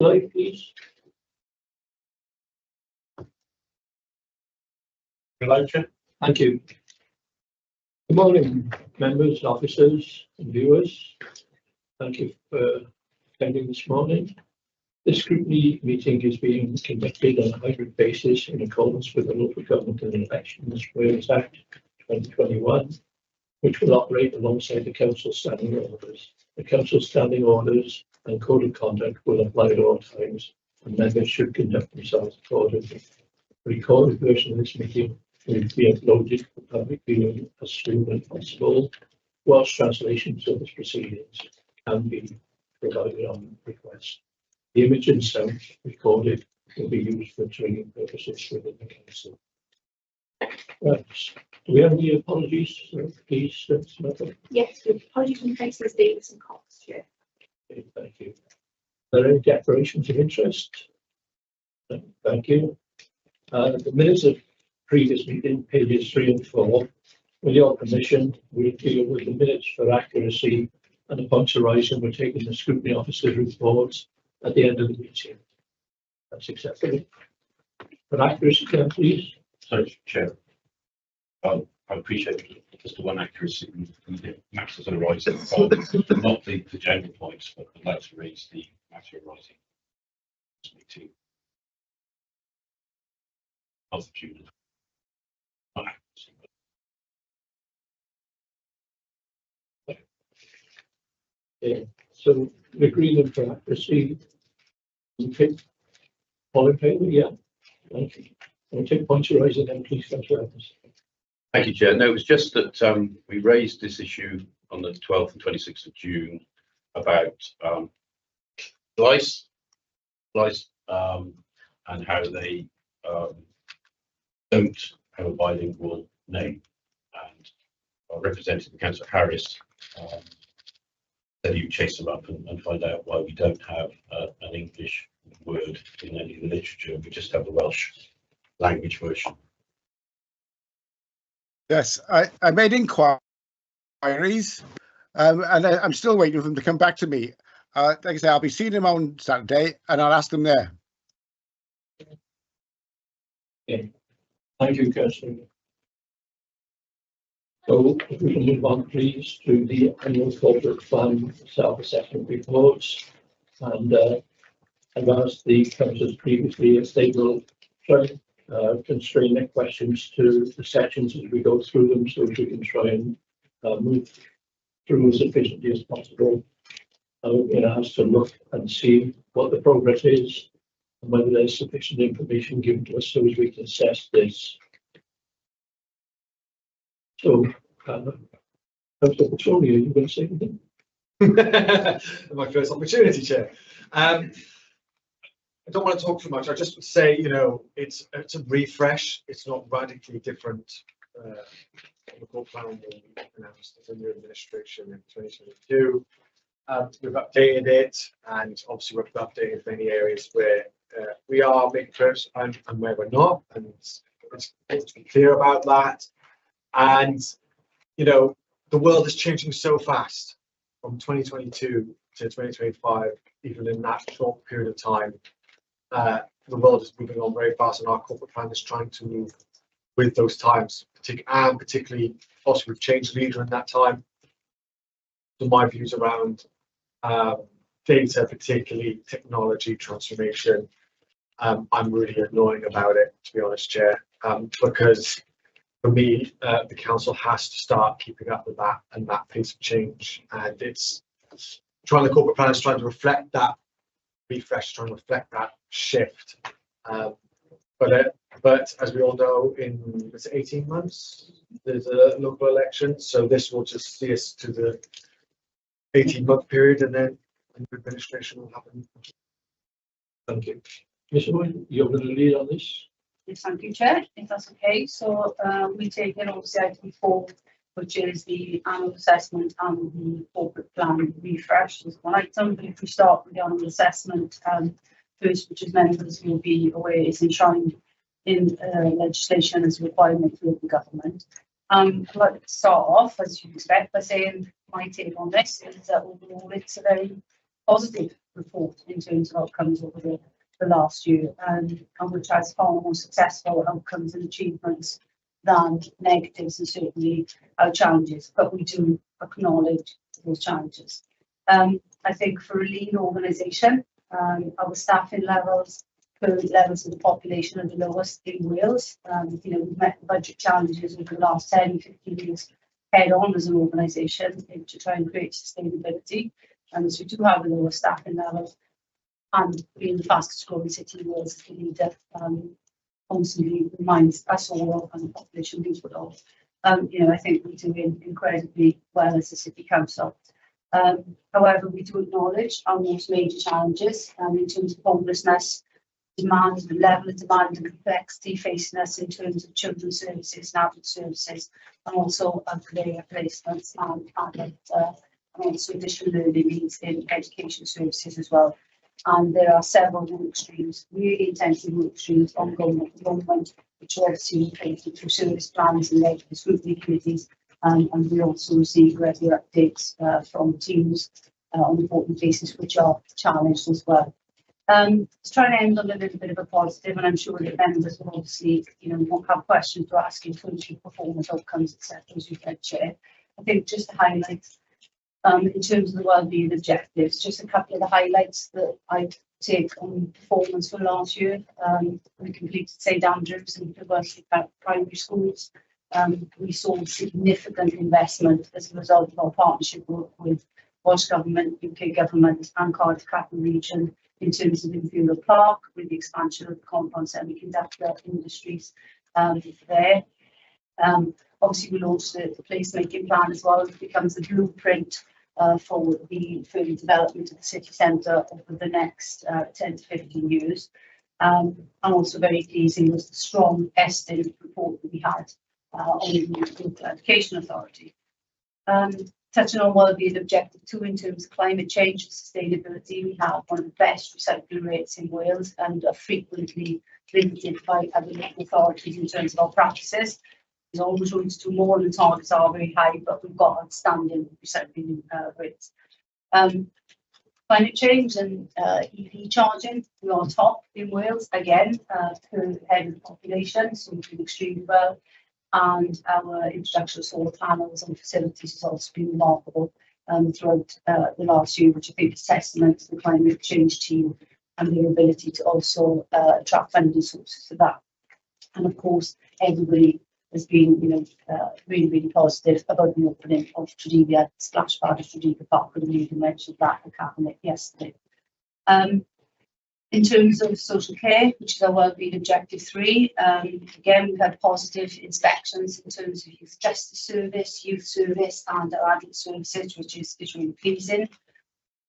Slide, please. Elijah, thank you. Good morning, members, officers, and viewers. Thank you for attending this morning. The scrutiny meeting is being conducted on a hybrid basis in accordance with the Local Government and Elections Wales Act 2021, which will operate alongside the Council Standing Orders. The Council Standing Orders and Code of Conduct will apply at all times, and members should conduct themselves accordingly. The recorded version of this meeting will be uploaded for public viewing as soon as possible, whilst translations of the proceedings can be provided on request. The image and sound recorded will be used for training purposes within the council. Right. Do we have any apologies? Please, Samantha. Yes, with apologies from Faces Davis and Cox, Chair. Okay, thank you. Are there any declarations of interest? Thank you. The minutes of previous meeting, pages 3 and 4, with your permission, we'll deal with the minutes for accuracy, and the points arising we're taking the scrutiny officer's reports at the end of the meeting. That's acceptable. For accuracy, please. Sorry, Chair. I appreciate just the one accuracy the matters arising, not the general points, but I'd like to raise the matter arising this meeting of June. Not accuracy, but Yeah. So the agreement for accuracy. Okay. All in favour? Yeah. Thank you. I'll take points arising then, please, Councillor Evans. Thank you, Chair. No, it was just that we raised this issue on the 12th and 26th of June about Lles, and how they don't have a bilingual name. And our representative, Councillor Harris, said you chase them up and find out why we don't have an English word in any of the literature. We just have the Welsh language version. Yes, I made inquiries, and I'm still waiting for them to come back to me. Like I say, I'll be seeing them on Saturday, and I'll ask them there. Okay. Thank you, Councillor. So if we can move on, please, to the annual corporate plan self-assessment reports. And I've asked the councillors previously if they will try constrain their questions to the sections as we go through them, so we can try and move through as efficiently as possible. We've been asked to look and see what the progress is and whether there's sufficient information given to us so as we can assess this. So, Councillor Petrolia, are you going to say anything? My first opportunity, Chair. I don't want to talk too much. I just would say, you know, it's a refresh. It's not radically different. The core plan will be announced as a new administration in 2022. We've updated it, and obviously we've updated many areas where we are making progress and where we're not, and it's important to be clear about that. And you know, the world is changing so fast from 2022 to 2025. Even in that short period of time, the world is moving on very fast, and our corporate plan is trying to move with those times. Particularly, also we've changed leader in that time. So my views around data, particularly technology transformation, I'm really annoying about it, to be honest, Chair, because for me, the council has to start keeping up with that and that pace of change, and it's trying the corporate plan is trying to reflect that refresh, trying to reflect that shift. But as we all know, in 18 months there's a local election, so this will just see us to the 18-month period, and then a new administration will happen. Thank you. Mr. Wood, you're going to lead on this? Yes, thank you, Chair, if that's okay. So we take in obviously item 4, which is the annual assessment and the corporate plan refresh as one item. But if we start with the annual assessment first, which as many of us will be aware is enshrined in legislation as a requirement for local government. I'd like to start off, as you'd expect, by saying my take on this is that overall it's a very positive report in terms of outcomes over the last year, and which has far more successful outcomes and achievements than negatives and certainly our challenges, but we do acknowledge those challenges. I think for a lean organisation, our staffing levels, current levels of the population are the lowest in Wales. You know, we've met the budget challenges over the last 10, 15 years head on as an organisation to try and create sustainability. And so we do have the lowest staffing levels, and being the fastest growing city in Wales as the leader constantly reminds us all and the population would all. You know, I think we're doing incredibly well as a city council. However, we do acknowledge our most major challenges in terms of homelessness, demand, the level of demand and complexity facing us in terms of children's services and adult services, and also career placements and also additional learning needs in education services as well. And there are several work streams, really intensive work streams ongoing at the moment, which are obviously created through service plans and led by scrutiny committees. And we also receive regular updates from teams on a reporting basis, which are challenged as well. To try and end on a little bit of a positive, and I'm sure that members will obviously, you know, won't have questions to ask in terms of performance outcomes, etc. as you've had, Chair. I think just to highlight, in terms of the wellbeing objectives, just a couple of the highlights that I'd take on performance for last year. We completed St Andrews and diversity primary schools. We saw significant investment as a result of our partnership work with Welsh Government, UK Government and Cardiff Craffu region in terms of Ymddiheuriadau Park, with the expansion of the compound semiconductor industries there. Obviously, we launched the placemaking plan as well, which becomes the blueprint for the further development of the city centre over the next 10 to 15 years. And also very pleasing was the strong estimate report that we had on the Local Education Authority. Touching on wellbeing objective 2 in terms of climate change and sustainability, we have one of the best recycling rates in Wales and are frequently limited by other local authorities in terms of our practices. There's always room to do more, and the targets are very high, but we've got outstanding recycling rates. Climate change and EV charging, we are top in Wales again per head of the population, so we're doing extremely well. And our introduction of solar panels and facilities has also been remarkable throughout the last year, which I think is testament to the climate change team and their ability to also attract funding sources for that. And of course, everybody has been, you know, really, really positive about the opening of Diweddariad, splash pad of Strategol Park, and we mentioned that in Cabinet yesterday. In terms of social care, which is our wellbeing objective 3, again, we've had positive inspections in terms of youth justice service, youth service and our adult services, which is really pleasing.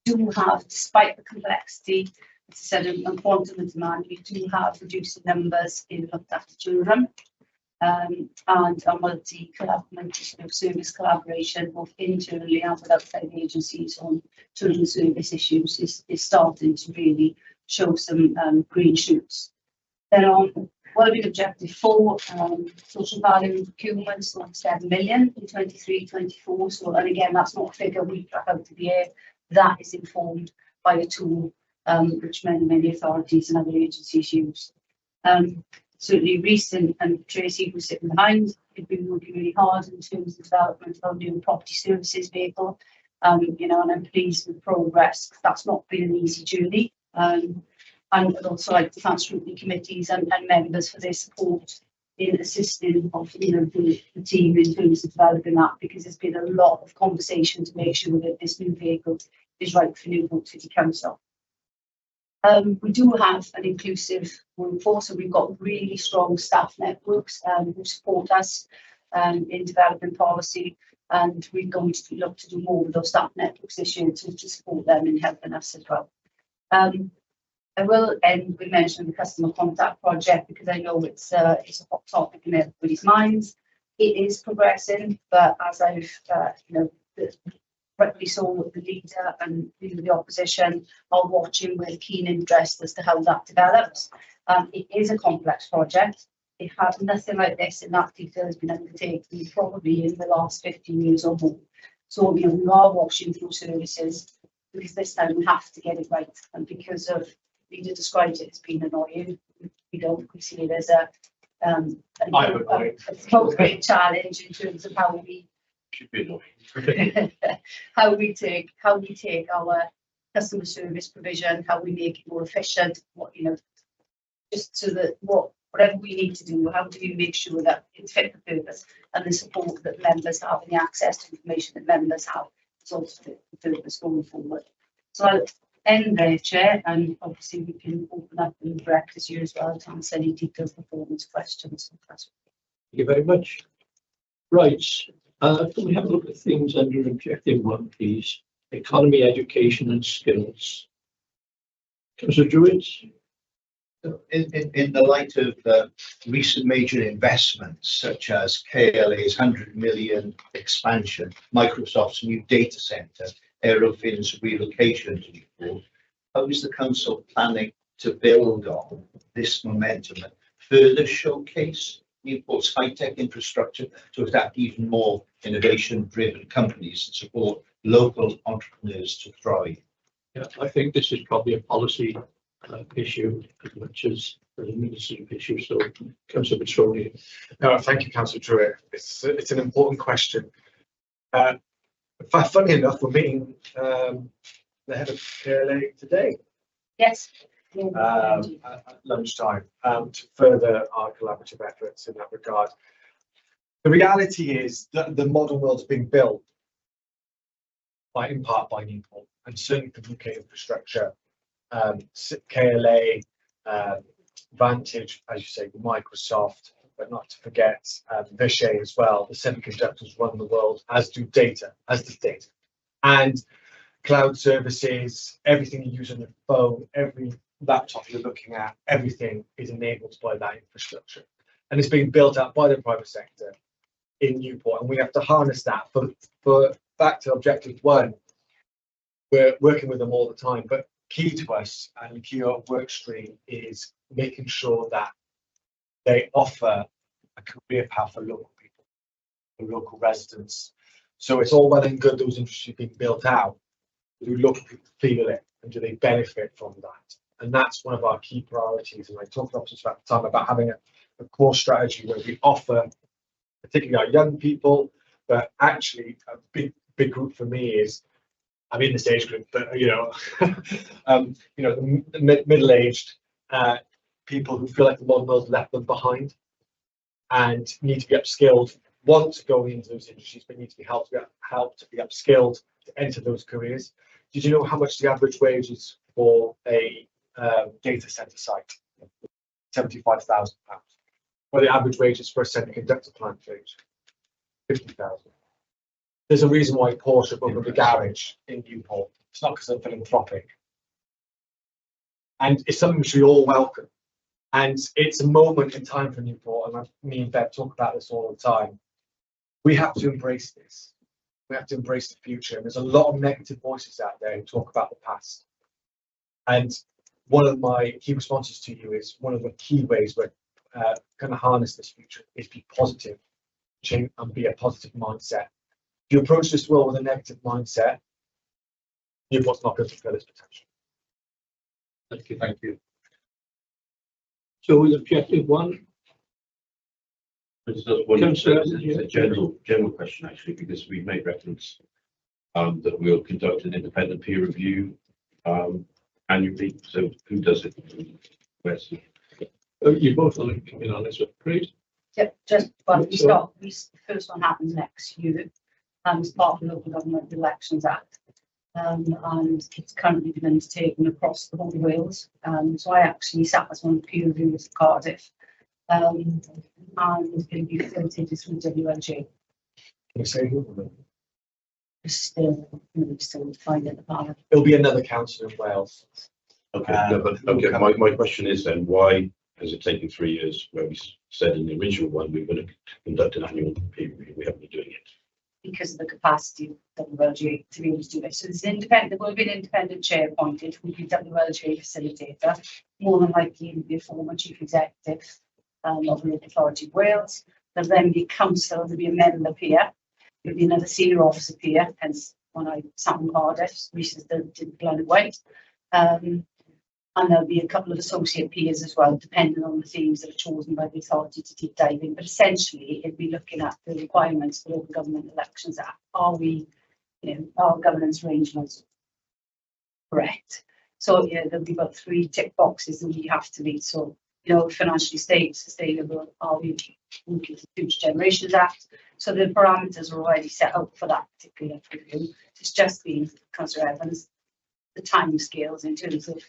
We do have, despite the complexity, as I said, and quantum of demand, we do have reduced numbers in looked after children. And our multi-service collaboration, both internally and with outside agencies on children's service issues, is starting to really show some green shoots. Then on wellbeing objective 4, social value and procurement, so 7 million in 23-24. So, and again, that's not a figure we track out of the air. That is informed by a tool which many authorities and other agencies use. Certainly Reece and Tracy, who are sitting behind, have been working really hard in terms of development of our new property services vehicle. You know, and I'm pleased with progress. That's not been an easy journey. And I'd also like to thank scrutiny committees and members for their support in assisting of, you know, the team in terms of developing that, because there's been a lot of conversation to make sure that this new vehicle is right for Newport City Council. We do have an inclusive workforce, and we've got really strong staff networks who support us in developing policy, and we're going to look to do more with those staff networks this year to support them in helping us as well. I will end with mentioning the customer contact project, because I know it's a hot topic in everybody's minds. It is progressing, but as I've you know, rightly so, the leader and the opposition are watching with keen interest as to how that develops. It is a complex project. It had nothing like this in that detail has been undertaken probably in the last 15 years or more. So, you know, we are watching through services. because this time we have to get it right. And because of, Leader described it as being annoying, we see it as a appropriate challenge in terms of how we Should be annoying. how we take our customer service provision, how we make it more efficient, what, you know, just so that whatever we need to do, how do we make sure that it's fit for purpose, and the support that members have and the access to information that members have is also fit for purpose going forward. So I'll end there, Chair, and obviously we can open up the breakfast here as well to answer any detailed performance questions. Thank you very much. Right, can we have a look at things under objective 1, please? Economy, education and skills. Councillor Druitt? In the light of recent major investments such as KLA's 100 million expansion, Microsoft's new data centre, Aerofin's relocation to Newport, how is the council planning to build on this momentum and further showcase Newport's high-tech infrastructure to attract even more innovation-driven companies and support local entrepreneurs to thrive? Yeah, I think this is probably a policy issue as much as an administrative issue. So, Councillor Petroni. No, thank you, Councillor Druitt. It's an important question. Funny enough, we're meeting the head of KLA today Yes. at lunchtime to further our collaborative efforts in that regard. The reality is that the modern world is being built in part by Newport, and certainly for UK infrastructure. KLA, Vantage, as you say, Microsoft, but not to forget Vishay as well. The semiconductors run the world, as does data, and cloud services. Everything you use on your phone, every laptop you're looking at, everything is enabled by that infrastructure, and it's being built up by the private sector in Newport, and we have to harness that. For back to objective 1, we're working with them all the time, but key to us and key work stream is making sure that they offer a career path for local people, for local residents. So it's all well and good those industries being built out. Do local people feel it, and do they benefit from that? And that's one of our key priorities. And I talked about this at the time about having a core strategy where we offer, particularly our young people, but actually a big group for me is, I'm in this age group, but the middle-aged people who feel like the modern world left them behind and need to be upskilled, want to go into those industries, but need to be helped to be upskilled to enter those careers. Did you know how much the average wage is for a data centre site? £75,000. Well, the average wage is for a semiconductor plant wage, 50,000. There's a reason why Porsche opened the garage in Newport. It's not because they're philanthropic. And it's something which we all welcome. And it's a moment in time for Newport, and me and Bev talk about this all the time. We have to embrace this. We have to embrace the future. And there's a lot of negative voices out there who talk about the past. And one of my key responses to you is one of the key ways we're going to harness this future is be positive, change, and be a positive mindset. If you approach this world with a negative mindset, Newport's not going to fulfill its potential. Thank you. Thank you. So with objective 1, It's a general question, actually, because we've made reference that we'll conduct an independent peer review annually. So who does it? Where's you both are coming on this one. Great. Yep, just well, the first one happens next year, as part of the Local Government Elections Act, and it's currently been undertaken across the whole of Wales. So I actually sat as one of the peer reviewers at Cardiff, and it's going to be facilitated through WLG. Can you say who? Still finding the power. It'll be another council in Wales. Okay, my question is then, why has it taken 3 years where we said in the original one we were going to conduct an annual peer review? We haven't been doing it. Because of the capacity of WLG to be able to do this. So there's an independent, there will be an independent chair appointed who will be WLG facilitator, more than likely he will be a former chief executive of the Local Authority of Wales. There'll then be a council, there'll be a member peer, there'll be another senior officer peer, hence when I sat in Cardiff, recently did Blynyddol. And there'll be a couple of associate peers as well, depending on the themes that are chosen by the authority to deep dive in. But essentially, it'll be looking at the requirements for the Local Government Elections Act. Are we, our governance arrangements correct? So yeah, there'll be about 3 tick boxes that we have to meet. So, financially stable, sustainable, are we looking to the Future Generations Act? So the parameters are already set out for that particular review. It's just been, Councillor Evans, the time scales in terms of,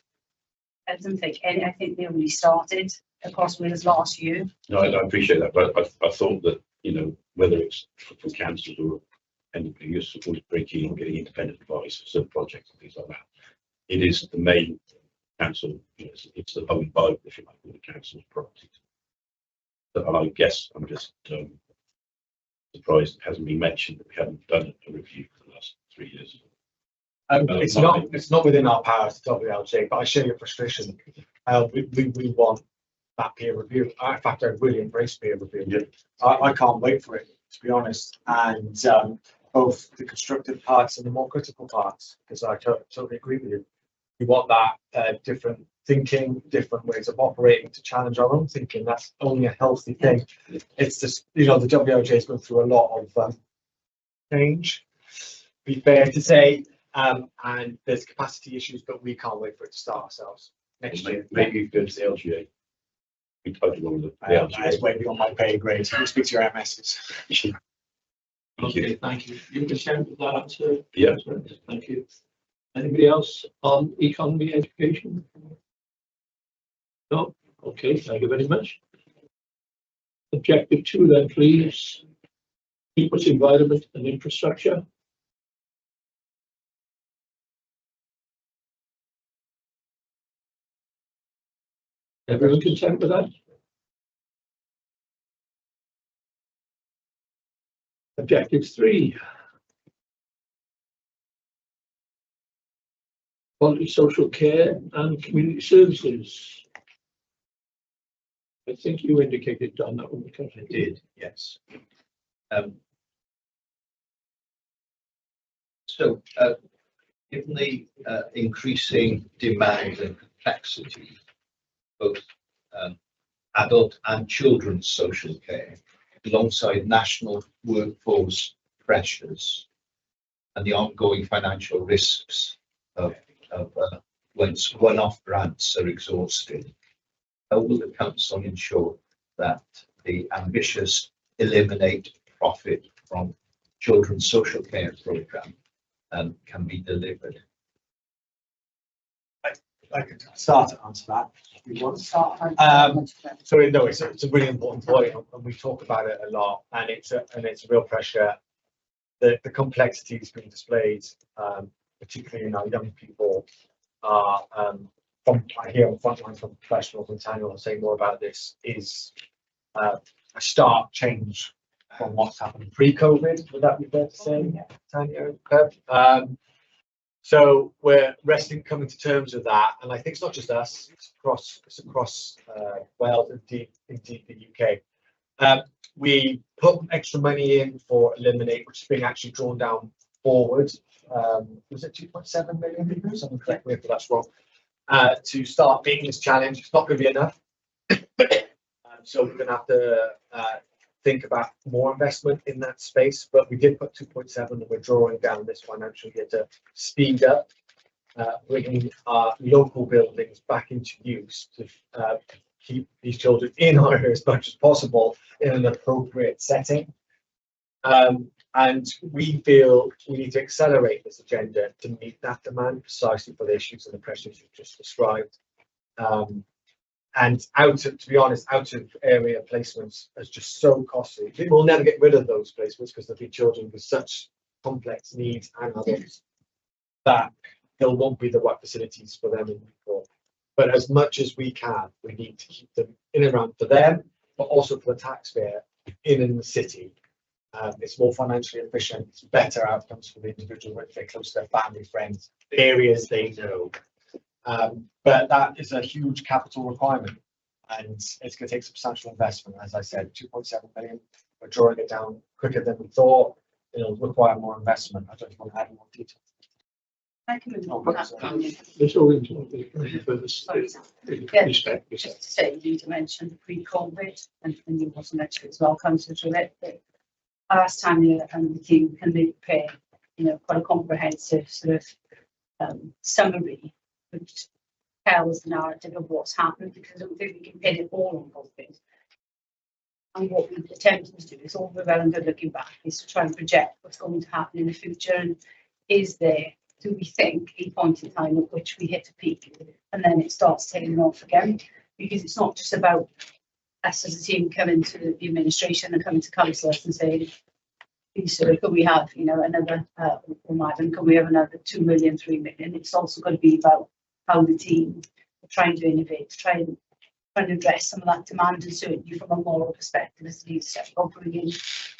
I think they only started across Wales last year. No, I appreciate that, but I thought that, whether it's from councils or anybody, you're always very keen on getting independent advice for certain projects and things like that. It is the main council, it's the holy Bible, if you like, of the council's properties. And I guess I'm just surprised it hasn't been mentioned that we haven't done a review for the last 3 years. It's not within our powers to WLJ, but I share your frustration. We want that peer review. In fact, I really embrace peer review. Yeah. I can't wait for it, to be honest. And both the constructive parts and the more critical parts, because I totally agree with you. We want that different thinking, different ways of operating to challenge our own thinking. That's only a healthy thing. It's just, the WLJ is going through a lot of change, be fair to say. And there's capacity issues, but we can't wait for it to start ourselves next year. Maybe you go to the LGA. We totally want the LGA. That's way beyond my pay grade. You speak to your MSs. Okay, thank you. You consent with that answer? Yeah. Thank you. Anybody else on economy education? No? Okay, thank you very much. Objective 2 then, please. People's environment and infrastructure. Everyone content with that? Objective 3. Quality social care and community services. I think you indicated, Don, that one. I did, yes. Given the increasing demand and complexity, both adult and children's social care, alongside national workforce pressures and the ongoing financial risks of once one-off grants are exhausted, how will the council ensure that the ambitious eliminate profit from children's social care programme can be delivered? I could start to answer that. You want to start? So no, it's a really important point, and we talk about it a lot, and it's a real pressure. The complexities being displayed, particularly in our young people, are I hear on frontline from professionals, and Tanya will say more about this, is a stark change from what's happened pre-COVID. Would that be fair to say, Tanya? So we're coming to terms with that, and I think it's not just us; it's across Wales and indeed the UK. We put extra money in for Eliminate, which is being actually drawn down forward. Was it 2.7 million? Someone correct me if that's wrong. To start meeting this challenge, it's not going to be enough. So we're going to have to think about more investment in that space, but we did put 2.7 and we're drawing down this financial year to speed up bringing our local buildings back into use to keep these children in Ireland as much as possible in an appropriate setting. And we feel we need to accelerate this agenda to meet that demand precisely for the issues and the pressures you've just described. And to be honest, out of area placements is just so costly. We'll never get rid of those placements because there'll be children with such complex needs and others that there won't be the right facilities for them anymore. But as much as we can, we need to keep them in and around for them, but also for the taxpayer in the city. It's more financially efficient, it's better outcomes for the individual if they're close to their family, friends, areas they know. But that is a huge capital requirement, and it's going to take substantial investment. As I said, 2.7 million. We're drawing it down quicker than we thought. it'll require more investment. I don't know if you want to add more detail. I can move on that. There's always one first Sorry, Sam. Yeah. respect. Just to say, you need to mention the pre-COVID, and you also mentioned as well, Councillor it, that last time and the team can they prepare, quite a comprehensive sort of summary, which tells the narrative of what's happened, because I don't think we can pin it all on COVID. And what we've attempted to do is all the well and good looking back is to try and project what's going to happen in the future, and do we think a point in time at which we hit a peak and then it starts tailing off again? Because it's not just about us as a team coming to the administration and coming to councillors and saying, so could we have, another, or Madam, can we have another 2 million, 3 million? It's also going to be about how the team are trying to innovate, trying to address some of that demand, and certainly from a moral perspective as leadership, or bringing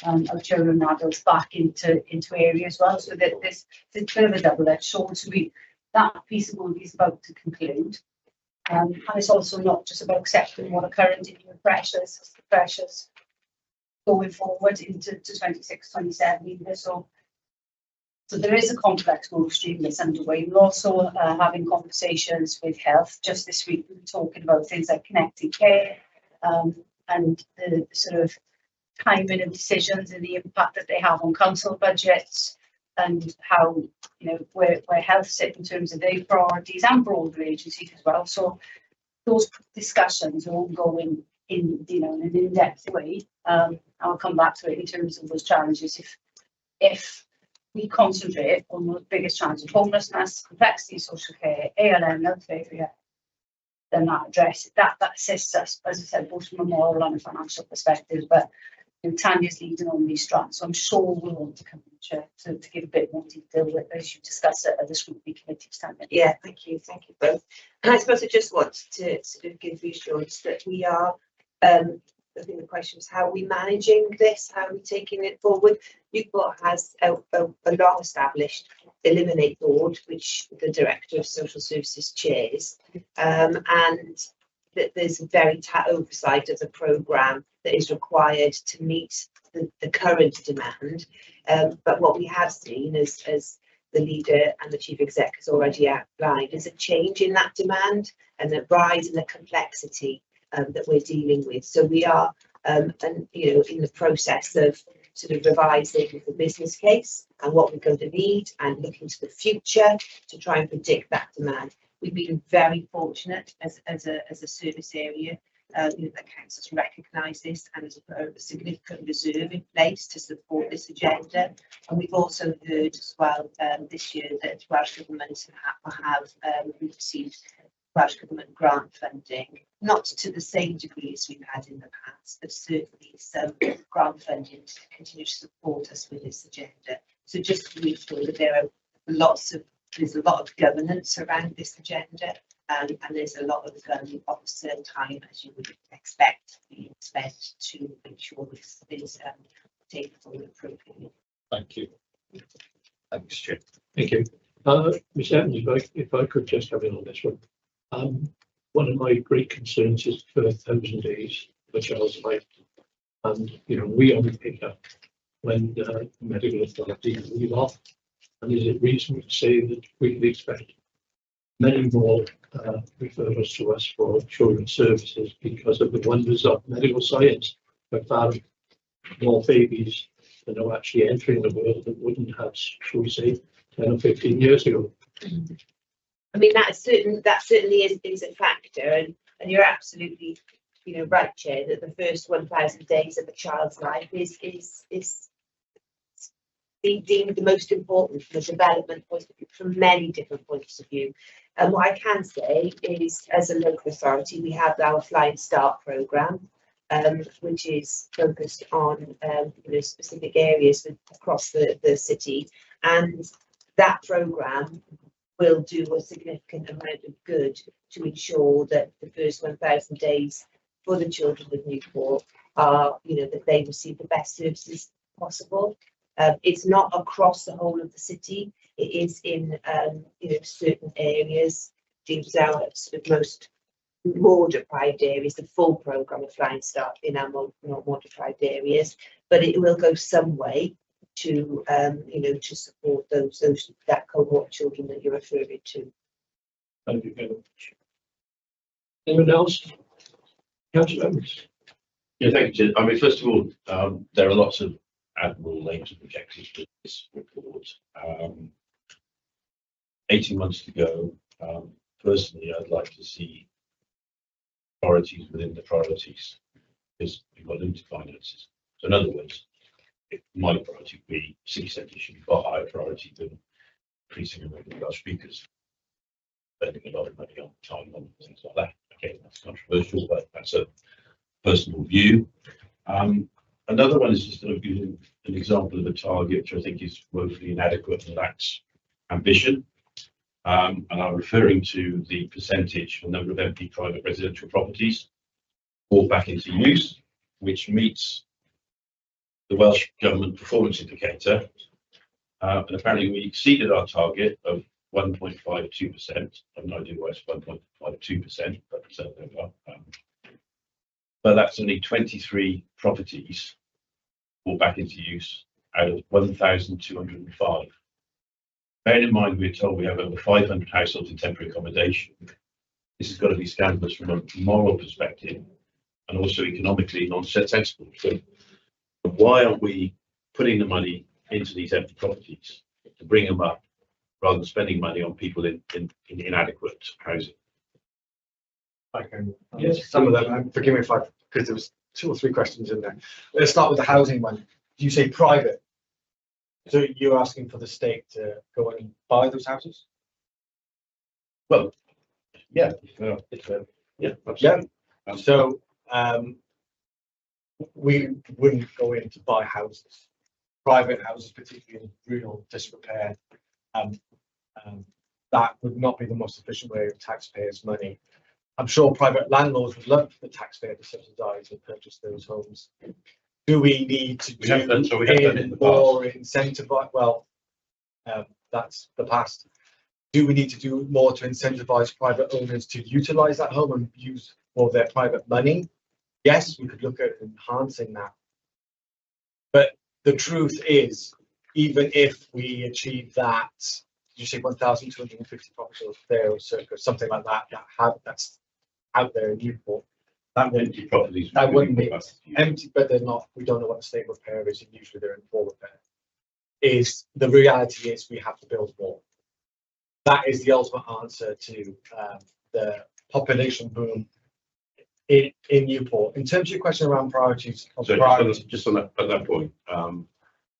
our children and adults back into area as well. So that there's a bit of a double-edged sword. So that piece of work is about to conclude. And it's also not just about accepting what are current in pressures going forward into 26, 27 either. So there is a complex work stream that's underway. We're also having conversations with health. Just this week, we were talking about things like connected care and the sort of timing of decisions and the impact that they have on council budgets, and how, where health sit in terms of their priorities and broader agencies as well. So those discussions are ongoing in, an in-depth way. I'll come back to it in terms of those challenges. If we concentrate on the biggest challenges, homelessness, complexity, social care, ALM, health failure, then that assists us, as I said, both from a moral and a financial perspective. But Tanya's leading on these strands, so I'm sure we'll want to come to give a bit more detail as you discuss it at the Scrutiny Committee standing. Yeah, thank you both. And I suppose I just want to sort of give reassurance that we are, I think the question is, how are we managing this? How are we taking it forward? Newport has a long-established Eliminate Board, which the Director of Social Services chairs, and that there's a very tight oversight of the programme that is required to meet the current demand. But what we have seen, as the leader and the chief exec has already outlined, is a change in that demand and a rise in the complexity that we're dealing with. So we are, in the process of sort of revising the business case and what we're going to need, and looking to the future to try and predict that demand. We've been very fortunate as a service area that councils recognise this, and has put a significant reserve in place to support this agenda. And we've also heard as well this year that Welsh Government have received Welsh Government grant funding, not to the same degree as we've had in the past, but certainly some grant funding to continue to support us with this agenda. So just to reassure that there's a lot of governance around this agenda, and there's a lot of officer time, as you would expect, being spent to ensure this is taken forward appropriately. Thank you. Thanks, Chair. Thank you. Ms. Evans, if I could just come in on this one. One of my great concerns is for 1,000 days for child's life. And, we only pick up when the medical authority leave off. And is it reasonable to say that we can expect many more referrals to us for children's services because of the wonders of medical science? We've found more babies that are actually entering the world that wouldn't have, shall we say, 10 or 15 years ago. I mean, that certainly is a factor, and you're absolutely, right, Chair, that the first 1,000 days of a child's life is deemed the most important from a development point of view, from many different points of view. And what I can say is, as a local authority, we have our Flying Start programme, which is focused on specific areas across the city, and that programme will do a significant amount of good to ensure that the first 1,000 days for the children of Newport are, that they receive the best services possible. It's not across the whole of the city. It is in, certain areas. These are our sort of most more deprived areas, the full programme of Flying Start in our more deprived areas, but it will go some way to, you know, to support that cohort of children that you're referring to. Thank you very much. Anyone else? Councillor Evans. Yeah, thank you. I mean, first of all, there are lots of admirable aims and objectives to this report. 18 months to go. Personally, I'd like to see priorities within the priorities, because we've got limited finances. So in other words, my priority would be city centre should be far higher priority than increasing the number of large speakers, spending a lot of money on time and things like that. Okay, that's controversial, but that's a personal view. Another one is just sort of giving an example of a target which I think is woefully inadequate and lacks ambition. And I'm referring to the percentage, the number of empty private residential properties brought back into use, which meets the Welsh Government performance indicator. And apparently we exceeded our target of 1.52%. I have no idea why it's 1.52%, but there we are. But that's only 23 properties brought back into use out of 1,205. Bearing in mind, we're told we have over 500 households in temporary accommodation. This has got to be scandalous from a moral perspective and also economically nonsensical. So why aren't we putting the money into these empty properties to bring them up rather than spending money on people in inadequate housing? I can, Yes. some of them, and forgive me because there was 2 or 3 questions in there. Let's start with the housing one. You say private. So you're asking for the state to go in and buy those houses? Well, yeah, yeah, absolutely. So we wouldn't go in to buy houses, private houses, particularly in real disrepair. That would not be the most efficient way of taxpayers' money. I'm sure private landlords would love the taxpayer to subsidise and purchase those homes. Do we need to We have done it in the more incentivise? Well, that's the past. Do we need to do more to incentivise private owners to utilise that home and use more of their private money? Yes, we could look at enhancing that. But the truth is, even if we achieve that, you say 1,250 properties there or circa something like that, that's out there in Newport. That wouldn't Empty properties. that wouldn't be empty, but they're not. We don't know what the state of repair is, and usually they're in full repair. Is the reality is we have to build more. That is the ultimate answer to the population boom in Newport. In terms of your question around priorities, So just on that point,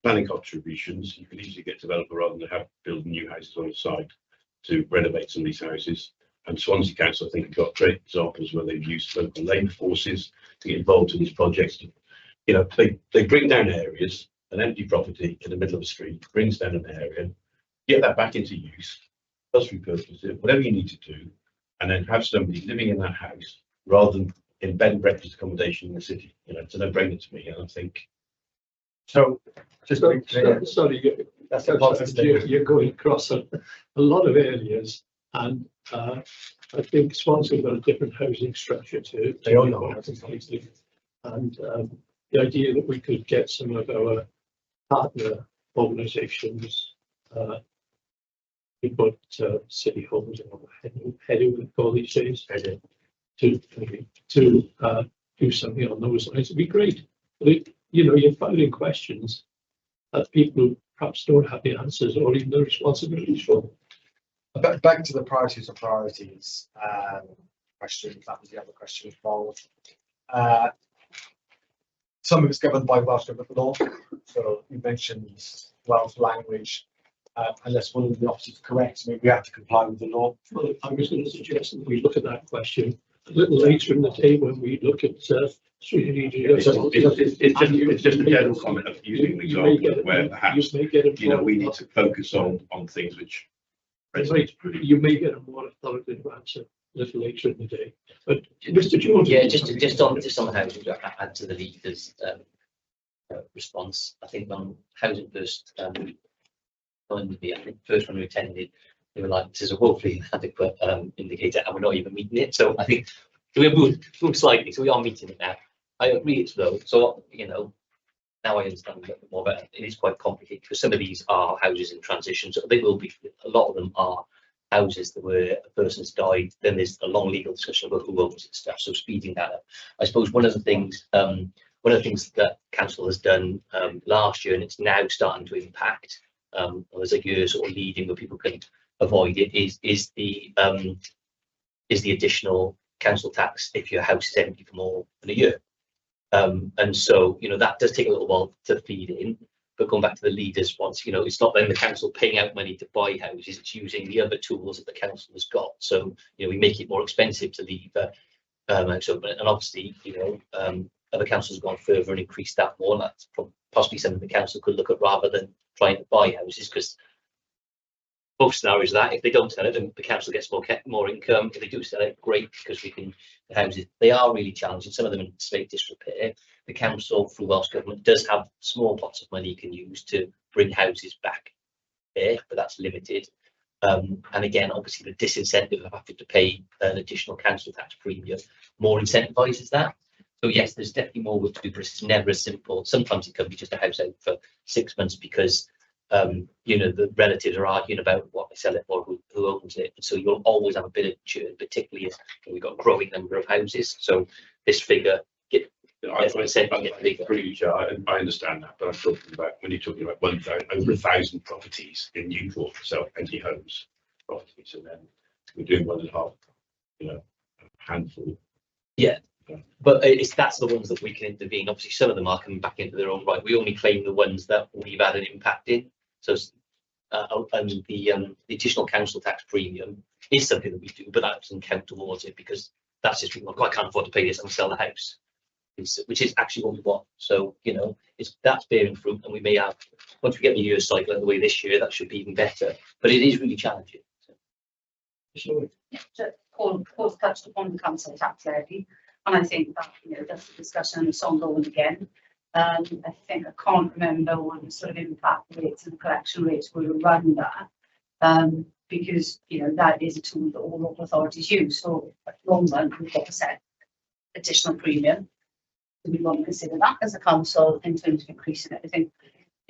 planning contributions, you can easily get developer rather than have build new houses on the site to renovate some of these houses. And Swansea Council, I think, have got great examples where they've used local labour forces to get involved in these projects. You know, they bring down areas, an empty property in the middle of a street brings down an area, get that back into use, does repurpose it, whatever you need to do, and then have somebody living in that house rather than in bed and breakfast accommodation in the city. You know, it's a no-brainer to me, and I think. So, just to be clear, Sorry, that's a positive. you're going across a lot of areas, and I think Swansea got a different housing structure to They all know. housing, and the idea that we could get some of our partner organisations, we put city homes or heading we call these days, to do something on those lines. It'd be great. But you know, you're filing questions that people perhaps don't have the answers or even the responsibilities for. Back to the priorities of priorities question. That was the other question involved. Some of it's governed by Welsh Government law. So you mentioned Welsh language. Unless one of the officers is correct, I mean, we have to comply with the law. Well, I was going to suggest that we look at that question a little later in the day when we look at It's just a general comment of using the example of where perhaps we need to focus on things which. You may get a more authoritative answer a little later in the day. But Mr. Jones. Yeah, just on housing, add to the leader's response. I think when housing first joined me, I think first when we attended, they were like, "This is a woefully inadequate indicator, and we're not even meeting it." So I think we've moved slightly, so we are meeting it now. I agree it's low. So now I understand a little bit more about it. It is quite complicated because some of these are houses in transition. So they will be, a lot of them are houses that where a person's died, then there's a long legal discussion about who owns it and stuff. So speeding that up. I suppose one of the things that council has done last year, and it's now starting to impact, there's a year sort of leading where people can avoid it, is the additional council tax if your house is empty for more than a year. And so, you know, that does take a little while to feed in, but going back to the leaders once, you know, it's not then the council paying out money to buy houses, it's using the other tools that the council has got. So, you know, we make it more expensive to leave. And obviously, you know, other councils have gone further and increased that more. And that's possibly something the council could look at rather than trying to buy houses, because both scenarios of that, if they don't sell it, then the council gets more income. If they do sell it, great, because we can, the houses, they are really challenging, some of them in state disrepair. The council, through Welsh Government, does have small pots of money you can use to bring houses back there, but that's limited. And again, obviously the disincentive of having to pay an additional council tax premium more incentivises that. So yes, there's definitely more work to do, but it's never as simple. Sometimes it can be just a house out for 6 months because you know, the relatives are arguing about what they sell it for, who owns it. So you'll always have a bit of churn, particularly if we've got a growing number of houses. So this figure, I understand that, but I'm talking about when you're talking about over 1,000 properties in Newport, so empty homes properties, and then we're doing 1.5, you know, a handful. Yeah. But that's the ones that we can intervene. Obviously, some of them are coming back into their own right. We only claim the ones that we've had an impact in. So, and the additional council tax premium is something that we do, but that doesn't count towards it because that's just, well, I can't afford to pay this and sell the house, which is actually what we want. So, you know, that's bearing fruit, and we may have, once we get the year cycle the way this year, that should be even better. But it is really challenging. So, Paul touched upon the council tax levy, and I think that, you know, that's the discussion and it's ongoing again. I think I can't remember what the sort of impact rates and collection rates were around that, because, you know, that is a tool that all local authorities use. So at the moment, we've got to set additional premium. We want to consider that as a council in terms of increasing it. I think,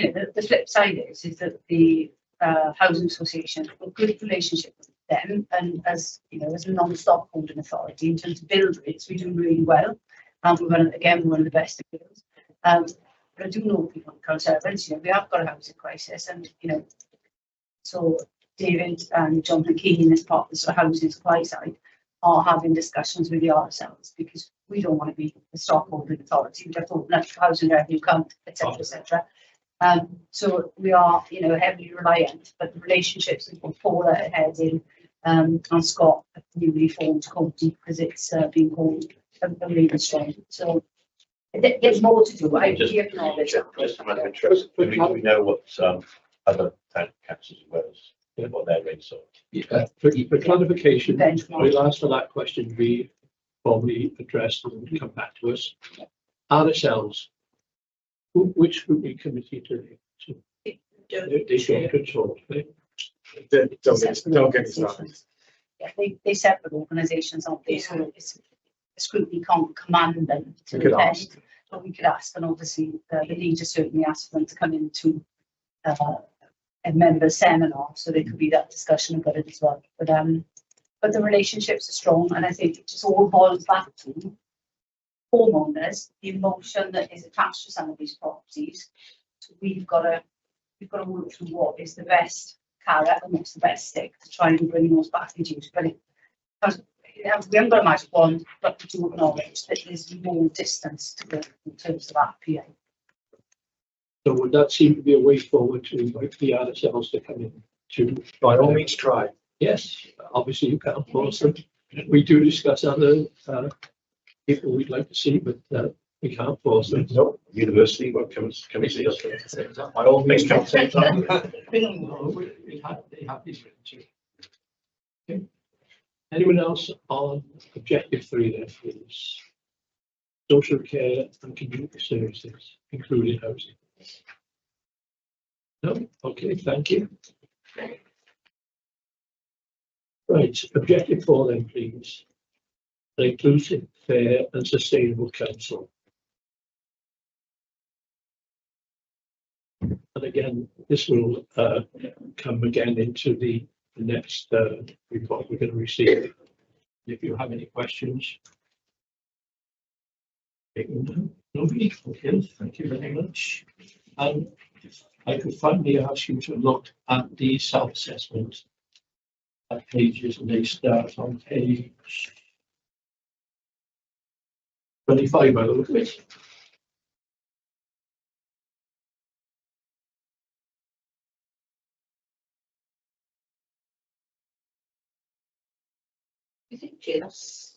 you know, the flip side is that the housing association have a good relationship with them, and as you know, as a non-stop holding authority in terms of build rates, we do really well. We're one of the best in Wales. But I do know people in council servants, you know, we have got a housing crisis, and you know, so David and Jonathan Keane, as part of the sort of housing supply side, are having discussions with the RSLs because we don't want to be the stockholding authority. We have to open up the housing revenue account, etc., etc. So we are, you know, heavily reliant, but the relationships with Paula heads in and Scott, a newly formed company, because it's being called a really strong. So there's more to do. I Just acknowledge that. just a matter of interest. Do we know what other town councils in Wales, what their rates are? yeah, for clarification, Benchmark. we'll answer that question. We probably addressed and come back to us. RSLs, which scrutiny committee do they? They don't control. Don't get started. Yeah, they separate organisations, aren't they? So it's scrutiny can't command them to We could attend, ask. but we could ask, and obviously the leader certainly asked for them to come into a member seminar, so there could be that discussion about it as well. But the relationships are strong, and I think it just all boils back to homeowners, the emotion that is attached to some of these properties. So we've got to work through what is the best carrot and what's the best stick to try and bring those back into use. But we haven't got a magic wand, but we do acknowledge that there's more distance to go in terms of that PA. So would that seem to be a way forward to invite the RSLs to come in to? By all means, try. Yes, obviously you can't force them. We do discuss other people we'd like to see, but we can't force them. Nope. University, what can we see us? By all means, come say something. They have these written too. Okay. Anyone else on objective 3 then, please? Social care and community services, including housing. No? Okay, thank you. Right, objective 4 then, please. An inclusive, fair and sustainable council. And again, this will come again into the next report we're going to receive. If you have any questions. Nobody? Okay, thank you very much. I could finally ask you to look at the self-assessment pages, and they start on page 25 by the look of it. I think James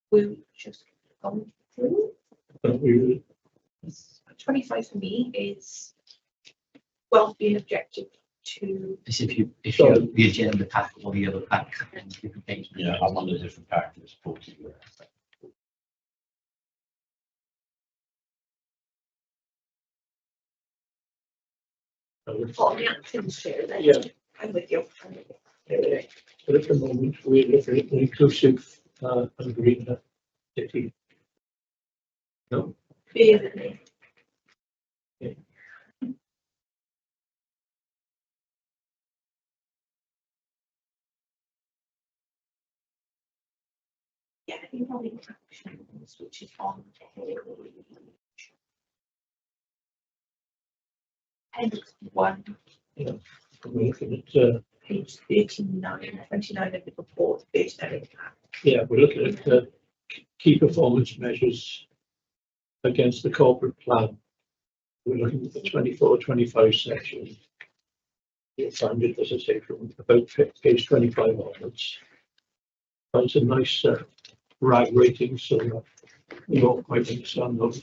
will just gone through. But we 25 for me is wealth being objective to. This if you So- have the agenda pack or the other pack and different pages. Yeah, I'm on a different pack. It's 40. On the actions share, then Yeah. I'm with you. But at the moment, we're looking at an inclusive and greener city. No? Vehemently. Yeah. Yeah, I think on the actions, which is on page 1, We're looking at page 39, 29 of the report, page 9. yeah, we're looking at key performance measures against the corporate plan. We're looking at the 24-25 section. You'll find it, as I say, from about page 25 onwards. It's a nice RAG rating, so you all quite understand those.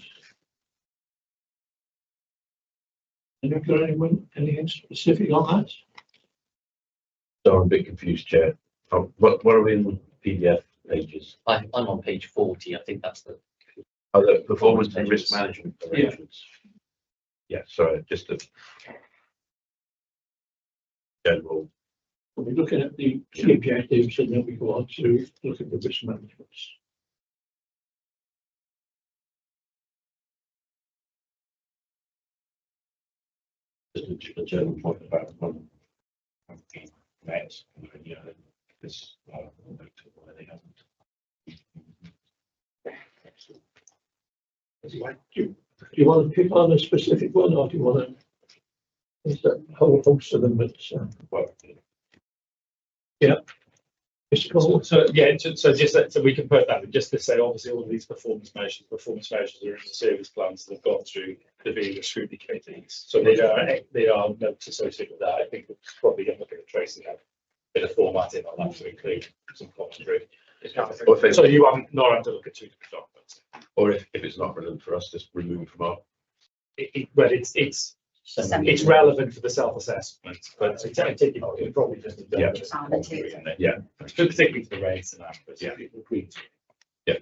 Anything specific on that? So I'm a bit confused, Chair. What are we in PDF pages? I'm on page 40. I think that's the. Are the performance and risk management arrangements? Yeah, sorry, just a general. We're looking at the key objectives, and then we go on to look at the risk management. Just a general point about met, you know, this why they haven't. Do you want to pick on a specific one, or do you want to? There's a whole host of them, but Well, Mr. Cole, So yeah, so just so we can put that, just to say, obviously, all of these performance measures are in the service plans that have gone through the various scrutiny committees. So they are notes associated with that. I think we're probably going to look at tracing a bit of formatting on that to include some commentary. So you haven't not had to look at two different documents. or if it's not relevant for us, just remove it from our. But it's relevant for the self-assessment, but I take it, we probably just. Yeah. Yeah. Particularly for the rates and that, but Yeah. agreed. Yeah.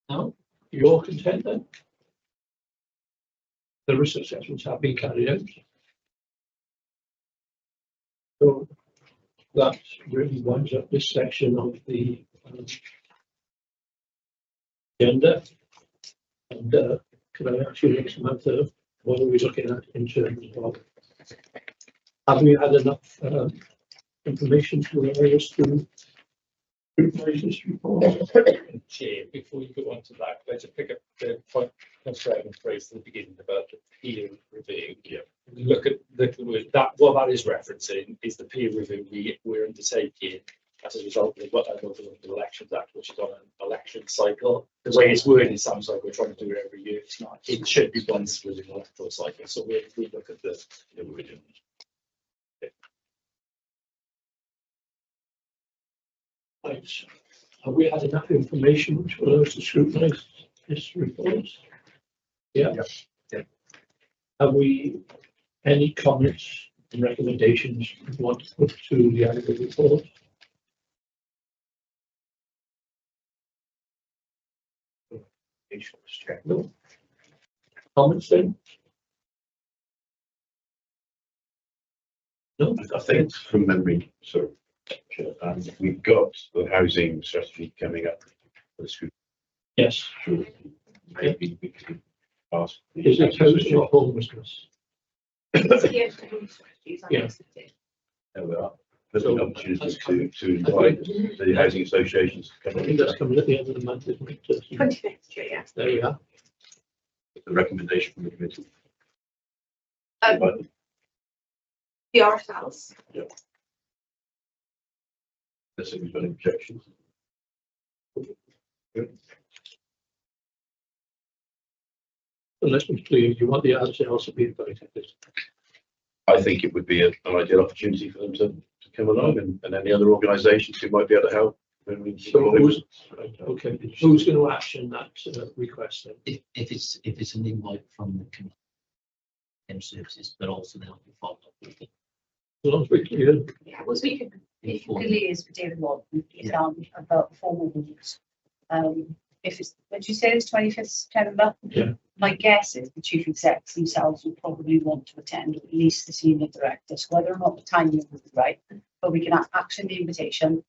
no, you're content then? The risk assessments have been carried out. So that really winds up this section of the agenda. And can I ask you next month, what are we looking at in terms of, have we had enough information to allow us to scrutinise this report? Chair, before you go on to that, could I just pick up the point Constable phrase at the beginning about the peer review? Yeah. Look at the word that what that is referencing is the peer review we're undertaking as a result of what the Elections Act, which is on an election cycle. The way it's worded sounds like we're trying to do it every year. It's not. It should be once within an electoral cycle. So we look at the original. Right. Have we had enough information to allow us to scrutinise this report? Yeah. Yeah. Have we any comments and recommendations we want to put to the annual report? No. Comments then? No. I think from memory, we've got the housing strategy coming up for the scrutiny. Yes. Maybe we could ask. Is it housing or homelessness? Yeah. There we are. There's an opportunity to invite the housing associations to I come think that's coming at the end of the month, isn't it? 25th, yeah. There we are. the recommendation from the committee. The ourselves. Unless anybody's got any objections. Unless it's clear, you want the ourselves to be invited. I think it would be an ideal opportunity for them to come along and any other organisations who might be able to help. When we So who's, right, okay, who's going to action that request then? If it's an invite from the committee services, but also they'll be followed up with it. As long as we're clear. Yeah, well, we can, if you can liaise with David Watson, about the formal rules. If it's, would you say it's 25th September? Yeah. My guess is the chief execs themselves will probably want to attend, or at least the senior director, so whether or not the timing will be right, but we can action the invitation.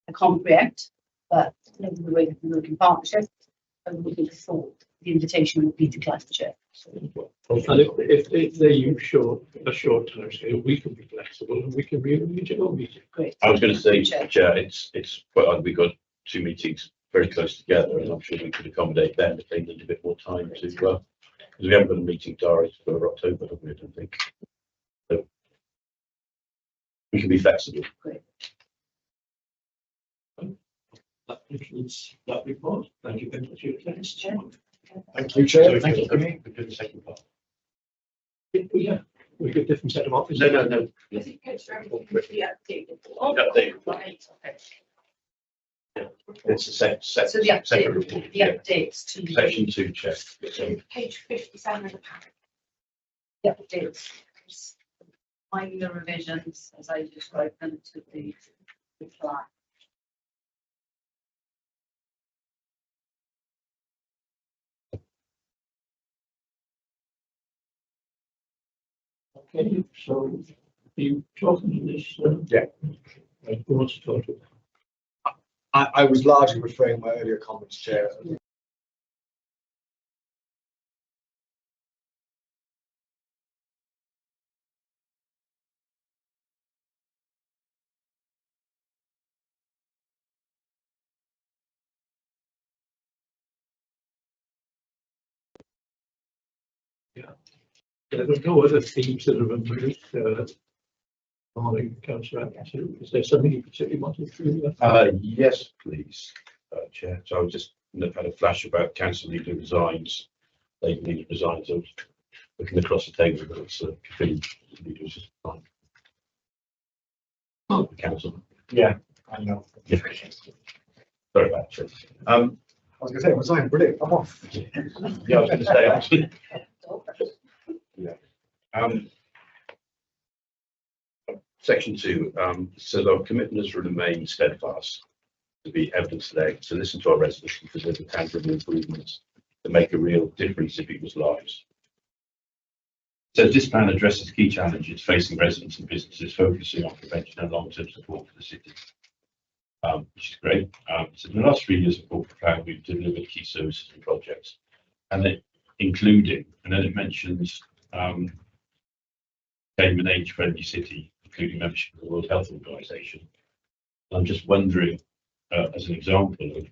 I can't preempt, but you know, the way that we work in partnership, I would have thought the invitation would be to Gloucestershire. And if they use a short time scale, we can be flexible and we can be in a regional meeting. Great. I was going to say, Chair. Chair, it's quite odd. We've got two meetings very close together, and I'm sure we could accommodate them if they need a bit more time to, because we haven't got a meeting diary for October, have we? I don't think. So we can be flexible. Great. That concludes that report. Thank you very much for your attention. Thank you, Chair. Thank you. We do the second part. Yeah, we get different set of officers. No. I think it's everything would be updated. Updated. Right, okay. It's a So the separate update, report. the updates to the Section 2, Chair. Page 57 of the packet. updates, minor revisions as I described them to the plan. Okay, so you talking to this? Yeah. Right, who wants to talk to it? I was largely referring my earlier comments, Chair. There are no other themes that have emerged. Morning, Councillor Atkinson. Is there something you particularly wanted to? Yes, please, Chair. So I was just had a flash about council leader resigns. They leader resigns. I was looking across the table, but it's leader was just fine. Oh, the council. Yeah, I know. Yeah. Sorry about that. I was going to say, resign, brilliant, I'm off. Yeah, I was going to say actually. Yeah. Section 2 says our commitments remain steadfast to be evidence-led, to listen to our residents and deliver tangible improvements that make a real difference in people's lives. So this plan addresses key challenges facing residents and businesses, focusing on prevention and long-term support for the city, which is great. So in the last 3 years of corporate plan, we've delivered key services and projects, and it including, and then it mentions became an age-friendly city, including membership of the World Health Organization. I'm just wondering, as an example of,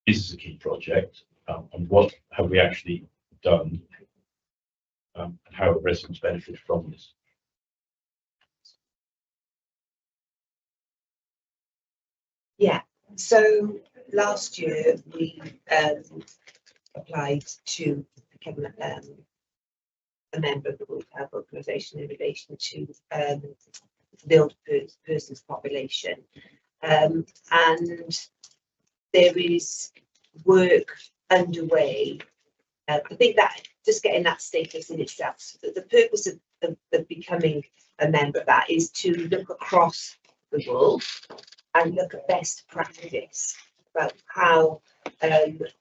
is this a key project, and what have we actually done, and how have residents benefited from this? Yeah, so last year we applied to become a member of the World Health Organization in relation to the older person's population. And there is work underway. I think that just getting that status in itself, so the purpose of becoming a member of that is to look across the world and look at best practice about how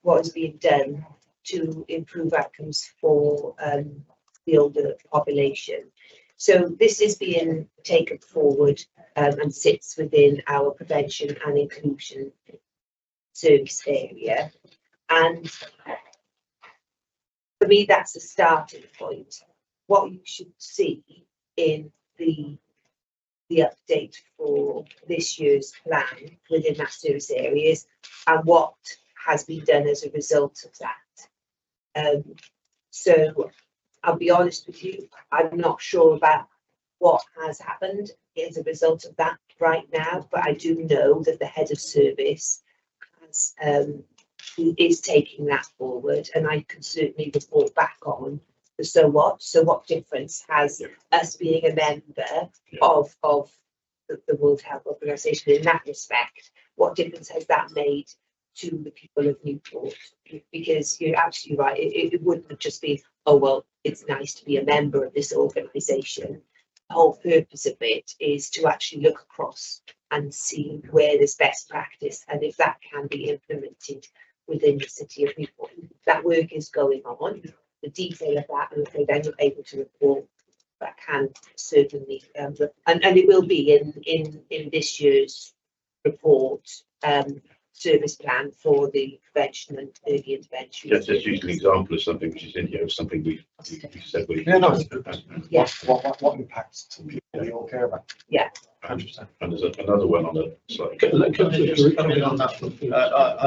what is being done to improve outcomes for the older population. So this is being taken forward and sits within our prevention and inclusion service area. And for me, that's a starting point. What you should see in the update for this year's plan within that service areas and what has been done as a result of that. So I'll be honest with you, I'm not sure about what has happened as a result of that right now, but I do know that the head of service has, is taking that forward, and I can certainly report back on the so what difference has us being a member of the World Health Organization in that respect, what difference has that made to the people of Newport? Because you're absolutely right, it wouldn't just be, oh well, it's nice to be a member of this organisation. The whole purpose of it is to actually look across and see where there's best practice, and if that can be implemented within the city of Newport. That work is going on. The detail of that, I'm afraid I'm not able to report, but can certainly, and it will be in this year's report, service plan for the prevention and early intervention. Just use an example of something which is in here, something we said we. Yeah, no. Yeah. What impacts to people you all care about? Yeah. 100%. And there's another one on the slide. And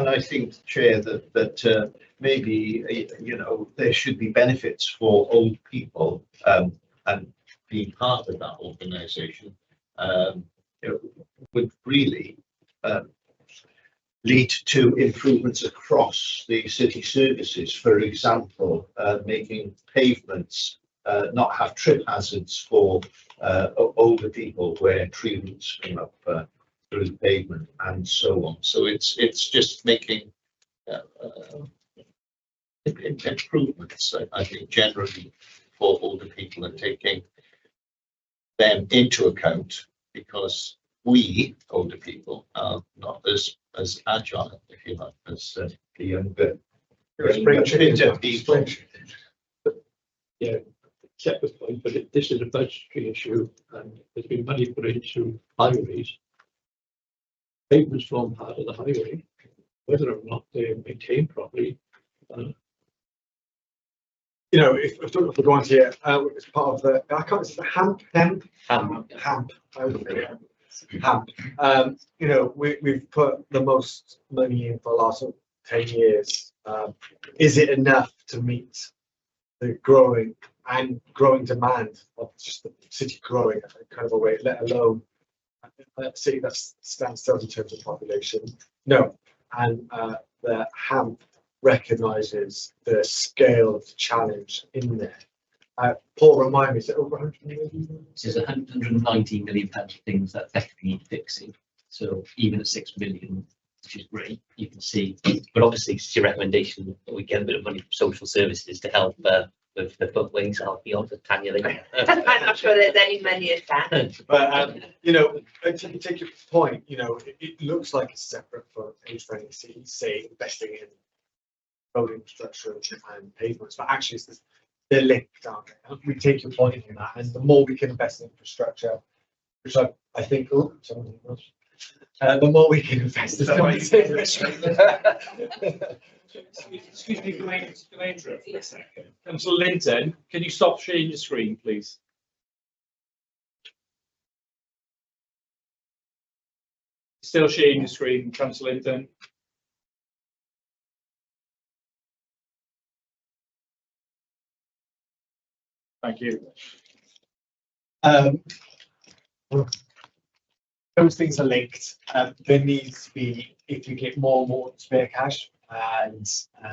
I think, Chair, that maybe there should be benefits for old people and being part of that organisation would really lead to improvements across the city services. For example, making pavements not have trip hazards for older people where tree roots come up through the pavement and so on. So it's just making improvements, I think, generally for older people and taking them into account, because we older people are not as agile, if you like, as the younger people. Yeah, separate point, but this is a budgetary issue, and there's been money put into highways. Pavements form part of the highway, whether or not they're maintained properly. If we go on here, it's part of the, I can't, it's the HAMP. We've put the most money in for the last 10 years. Is it enough to meet the growing demand of just the city growing kind of a way, let alone a city that stands still in terms of population? No. And the HAMP recognises the scale of the challenge in there. Paul, remind me, is it over 100 million? There's 119 million pounds of things that effectively need fixing. So even at 6 million, which is great, you can see. But obviously, it's your recommendation that we get a bit of money from social services to help with the footways. I'll be on to Tanya later. I'm not sure there's any money in that. But to take your point, it looks like it's separate for age-friendly cities, say investing in road infrastructure and pavements, but actually they're linked, aren't they? We take your point in that, and the more we can invest in infrastructure, which I think, the more we can invest in Excuse me, can I interrupt for a second? Councillor Linton, can you stop sharing your screen, please? Still sharing your screen, Councillor Linton. Thank you. Those things are linked. There needs to be, if you get more and more spare cash, and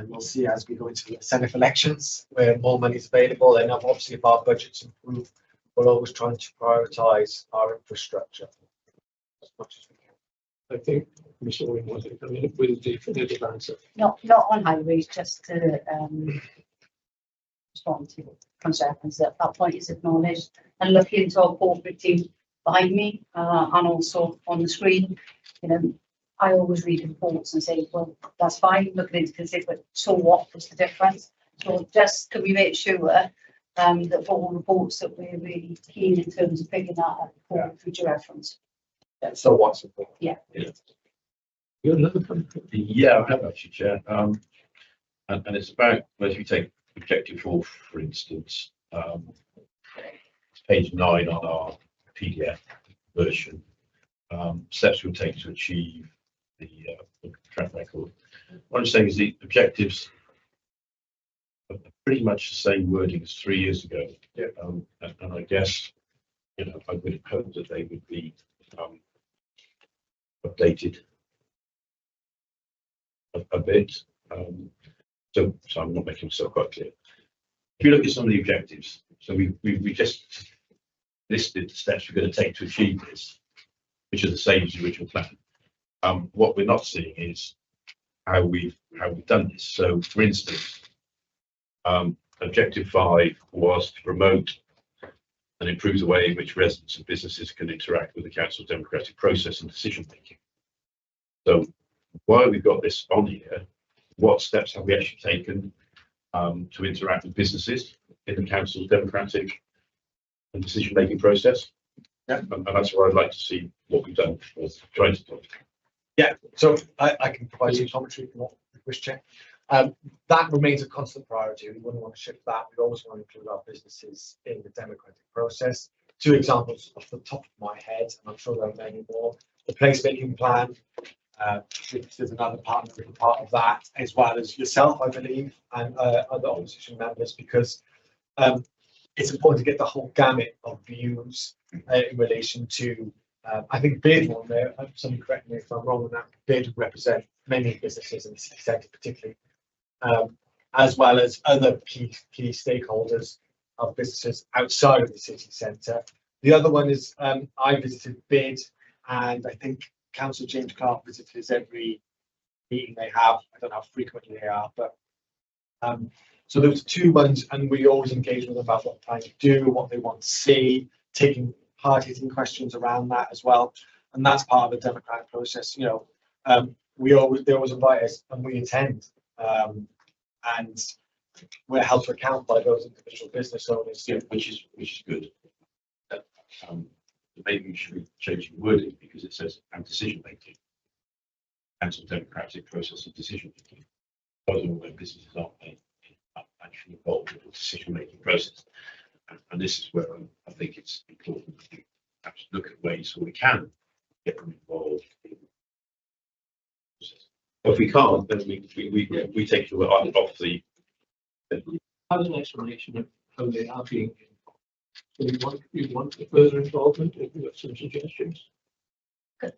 we'll see as we go into the Senate elections where more money is available, and obviously if our budgets improve, we're always trying to prioritise our infrastructure as much as we can. I think Mr. Owen wanted to come in with a definitive answer. Not on highways, just to respond to concerns that point is acknowledged, and look into our corporate team behind me and also on the screen. I always read reports and say, well, that's fine, looking into consider, but so what was the difference? So just can we make sure that for all reports that we're really keen in terms of picking that up for future reference? So what's important? Yeah. You got another one? Yeah, I have actually, Chair. And it's about, as we take objective 4, for instance, it's page 9 on our PDF version. Steps we'll take to achieve the track record. What I'm saying is the objectives are pretty much the same wording as 3 years ago. Yeah. And I guess, you know, I would hope that they would be updated a bit. So I'm not making myself quite clear. If you look at some of the objectives, so we just listed the steps we're going to take to achieve this, which are the same as the original plan. What we're not seeing is how we've done this. So, for instance, objective 5 was to promote and improve the way in which residents and businesses can interact with the council's democratic process and decision making. So, while we've got this on here, what steps have we actually taken to interact with businesses in the council's democratic and decision making process? Yeah. And that's where I'd like to see what we've done or tried to do. Yeah, so I can provide some commentary if you want, wish, Chair. That remains a constant priority. We wouldn't want to shift that. We always want to include our businesses in the democratic process. 2 examples off the top of my head, and I'm sure there are many more. The placemaking plan, there's another partner who part of that, as well as yourself, I believe, and other opposition members, because it's important to get the whole gamut of views in relation to. I think bid on there, somebody correct me if I'm wrong on that, bid represent many businesses in the city centre particularly, as well as other key stakeholders of businesses outside of the city centre. The other one is I visited bid, and I think Councillor James Clark visits every meeting they have. I don't know how frequently they are, but so those 2 ones, and we always engage with them about what they're trying to do, what they want to see, taking hard-hitting questions around that as well, and that's part of the democratic process. You know, they always invite us, and we attend, and we're held to account by those individual business owners. Yeah, which is good. Maybe we should be changing wording because it says and decision making, council democratic process of decision making. Those are where businesses aren't actually involved in the decision making process. And this is where I think it's important to perhaps look at ways where we can get them involved in the process. But if we can't, then we take you off the. Have an explanation of how they are being involved. So you want further involvement if you've got some suggestions. I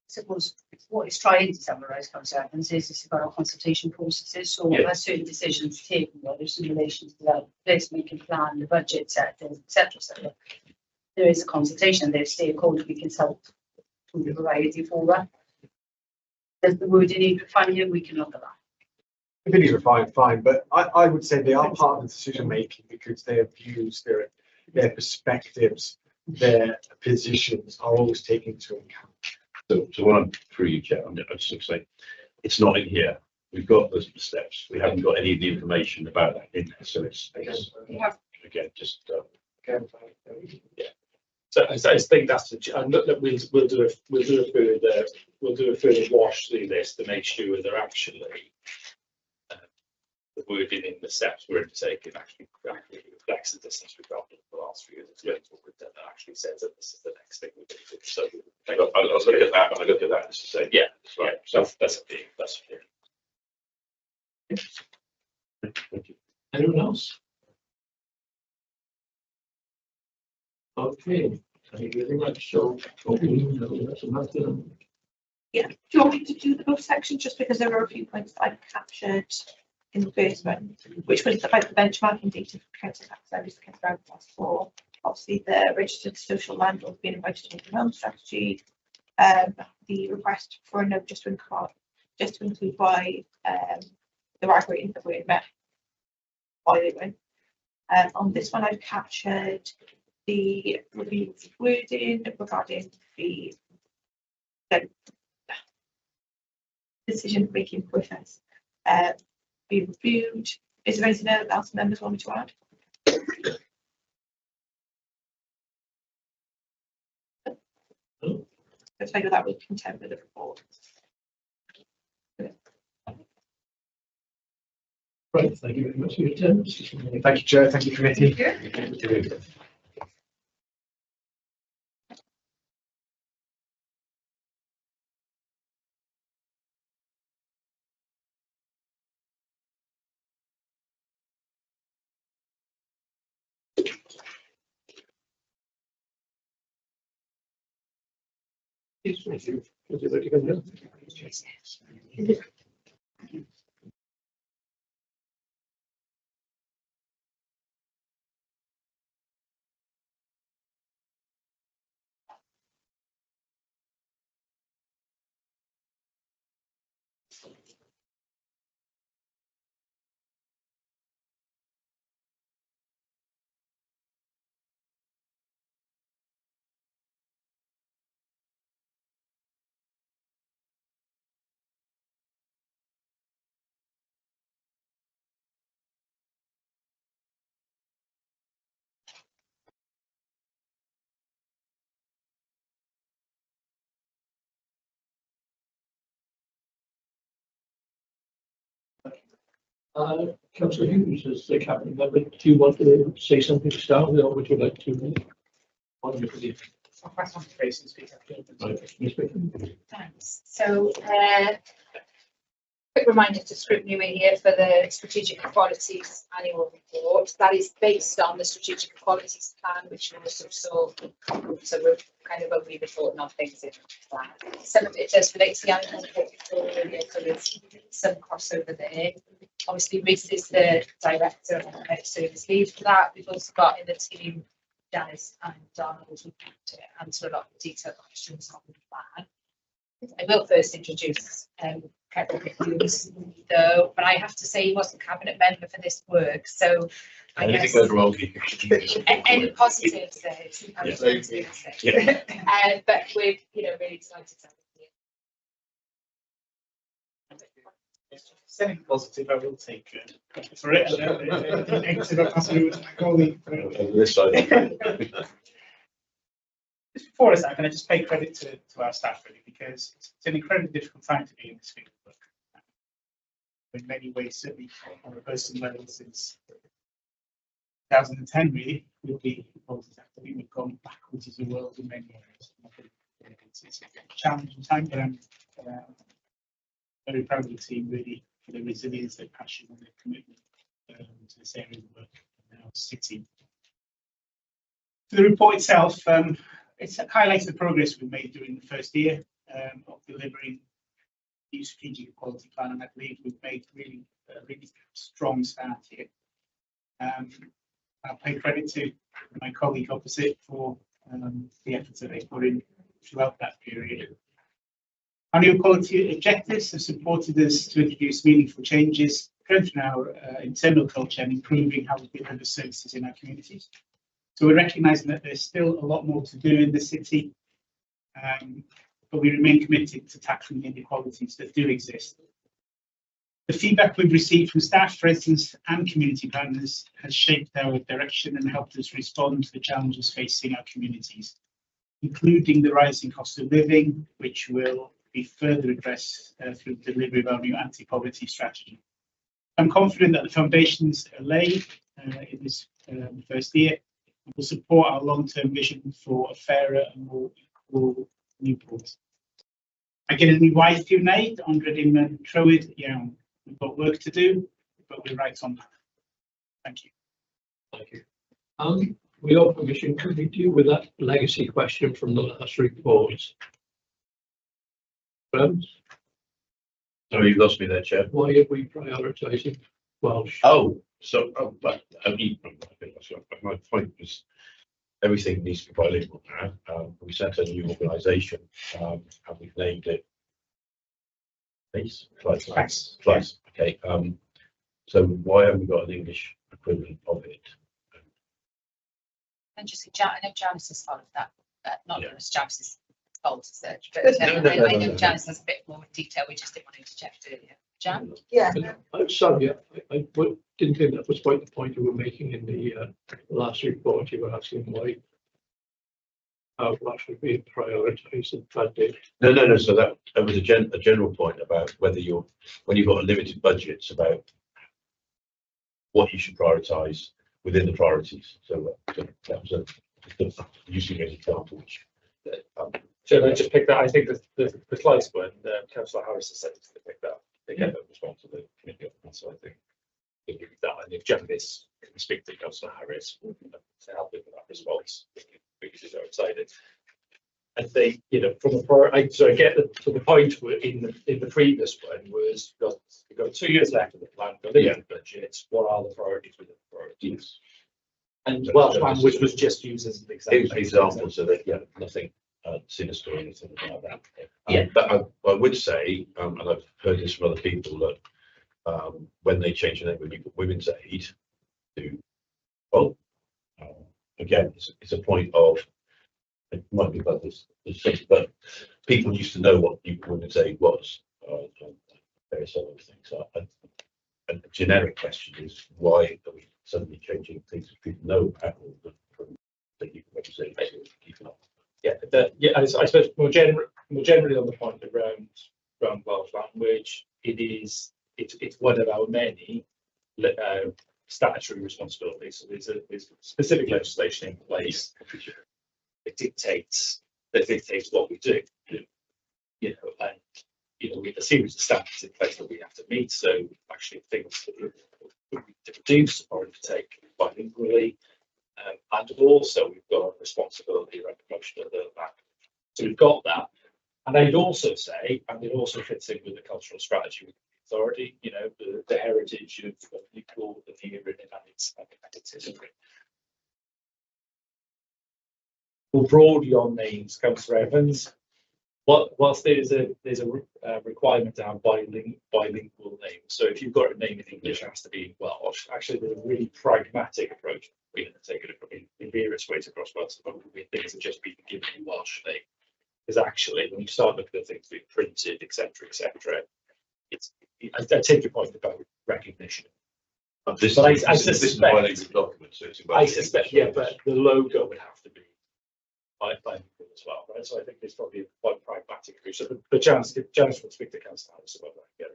suppose what it's trying to summarise, Councillor Evans, is it's about our consultation processes. So Yeah. as certain decisions taken, whether it's in relation to the placemaking plan, the budget settings, etc., there is a consultation. There's stakeholders we consult through a variety of fora. Does the wording need refining? We can look at that. If it is refined, fine, but I would say they are part of the decision making because their views, their perspectives, their positions are always taken into account. So what I'm through you, Chair, I'm just going to say it's not in here. We've got the steps. We haven't got any of the information about that in there. So it's again just Okay. Yeah. So I think that's we'll do a further wash through this to make sure they're actually the wording in the steps we're undertaking actually reflects the distance we've got for the last few years. It's really what we've done that actually says that this is the next thing we're going to do. So I look at that and I look at that and say, yeah, that's right. So that's clear. Thank you. Anyone else? Okay, thank you very much. So, that's enough to Yeah, do you want me to do the both sections just because there are a few points that I've captured in the first one, which was about the benchmarking data for council tax levies against ground costs for obviously the registered social landlord being invited to the home strategy, the request for a note just to include why the right rating that we met, why they went. On this one, I've captured the review of wording regarding the decision making process be reviewed. Is there anything else members want me to add? Let's figure that with content with the report. Right, thank you very much for your attendance. Thank you, Chair. Thank you, committee. Please, thank you. Would you like to come down? Councillor Hughes, as the cabinet member, do you want to say something to start with, or would you like to? Thanks. So, quick reminder to Scrutiny, we're here for the Strategic Equalities Annual Report. That is based on the Strategic Equalities Plan, which you also saw. So we're kind of only reporting on things in that. Some of it does relate to the annual report before, so there's some crossover there. Obviously, Reece is the director and service lead for that. We've also got in the team Janice and Donald to answer a lot of detailed questions on the plan. I will first introduce Captain Hughes, though, but I have to say he wasn't cabinet member for this work, so I guess any positives there. I was going to say. But we're really excited to have you. Something positive, I will take for it. Negative, I'll pass it over to my colleague. This side. Just before I start, can I just pay credit to our staff, really, because it's an incredibly difficult time to be in this field of work. In many ways, certainly on a personal level, since 2010, really, we'll be involved after we've gone backwards as a world in many areas. It's a challenging time, but I'm very proud of the team, really, for their resilience, their passion, and their commitment to this area of work in our city. For the report itself, it's highlights the progress we've made during the first year of delivering the new strategic equality plan, and I believe we've made really strong start here. I'll pay credit to my colleague opposite for the efforts that they put in throughout that period. Our new equality objectives have supported us to introduce meaningful changes, strengthen our internal culture, and improving how we deliver services in our communities. So we're recognising that there's still a lot more to do in the city, but we remain committed to tackling the inequalities that do exist. The feedback we've received from staff, residents and community partners has shaped our direction and helped us respond to the challenges facing our communities, including the rising cost of living, which will be further addressed through the delivery of our new anti-poverty strategy. I'm confident that the foundations are laid in this first year will support our long-term vision for a fairer and more equal Newport. I get a new waith to wneud, ond rydym yn trywydd iawn. We've got work to do, but we're right on that. Thank you. Thank you. With your permission, could we deal with that legacy question from the last report? Sorry, you've lost me there, Chair. Why are we prioritising Welsh? But only my point was everything needs to be bilingual now. We set a new organisation and we've named it Lles. Okay. So why haven't we got an English equivalent of it? And just I know Janice has followed that, not as Janice's fault as such, but No. I know Janice has a bit more detail. We just didn't want to interject earlier. Jan? Yeah. I'm sorry, I didn't think that was quite the point you were making in the last report. You were asking why Welsh would be prioritised and funded. No. So that was a general point about whether when you've got a limited budget, it's about what you should prioritise within the priorities. So that was using an example. Which, should I just pick that? I think the precise one, Councillor Harris has said to pick that. They get a response to the committee, so I think we'll give that. And if Janice can speak to Councillor Harris to help with that response, we can go outside it. I think, you know, from so I get the point in the previous one was we've got 2 years left of the plan, got the budget. What are the priorities within the priorities? And well, plan which was just used as an example. So that nothing sinister or anything like that. But I would say, and I've heard this from other people, that when they change the name, when you put Women's Aid to again, it's a point of. It might be about this thing, but people used to know what Women's Aid was. Various other things. So a generic question is, why are we suddenly changing things that people know about from that you can say keep up? I suppose more generally on the point around Welsh language, it's one of our many statutory responsibilities. So there's specific legislation in place that dictates what we do. You know, and you know, we have a series of standards in place that we have to meet. So actually, things that we produce or undertake bilingually. And also we've got a responsibility around promotion of the language. So we've got that. And I'd also say, and it also fits in with the cultural strategy with the authority, you know, the heritage of Nicol, the theatre and its history. Well, broadly on names, Councillor Evans, whilst there's a requirement to have bilingual names. So if you've got a name in English, it has to be in Welsh. Actually, there's a really pragmatic approach. We're going to take it in various ways across Wales. Things are just being given a Welsh name. Because actually, when you start looking at things being printed, etc., I take your point about recognition. This is a bilingual document, so I suspect, but the logo would have to be bilingual as well, right? So I think there's probably a quite pragmatic approach. So the chance will speak to Councillor Harris about that.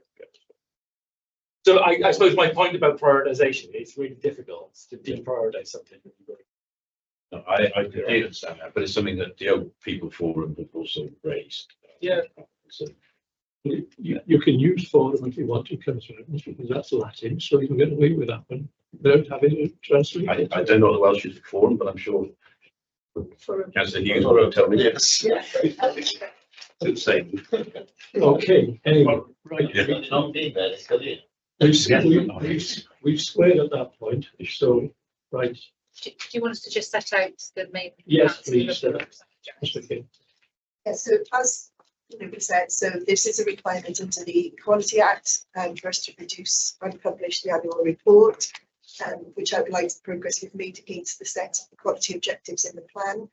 So I suppose my point about prioritisation, it's really difficult to deprioritise something that you've got. No, I completely understand that, but it's something that the Old People Forum have also raised. So you can use forum if you want to, Councillor Evans, because that's Latin, so you can get away with that one without having to translate. I don't know what the Welsh is for forum, but I'm sure Councillor Hughes will tell me. Yes. It's the same. Okay, anyway, right. We've squared at that point, so, right. Do you want us to just set out the main? Yes, please. Yeah, so as we said, so this is a requirement under the Equality Act for us to produce and publish the annual report, which outlines the progress we've made against the set of equality objectives in the plan.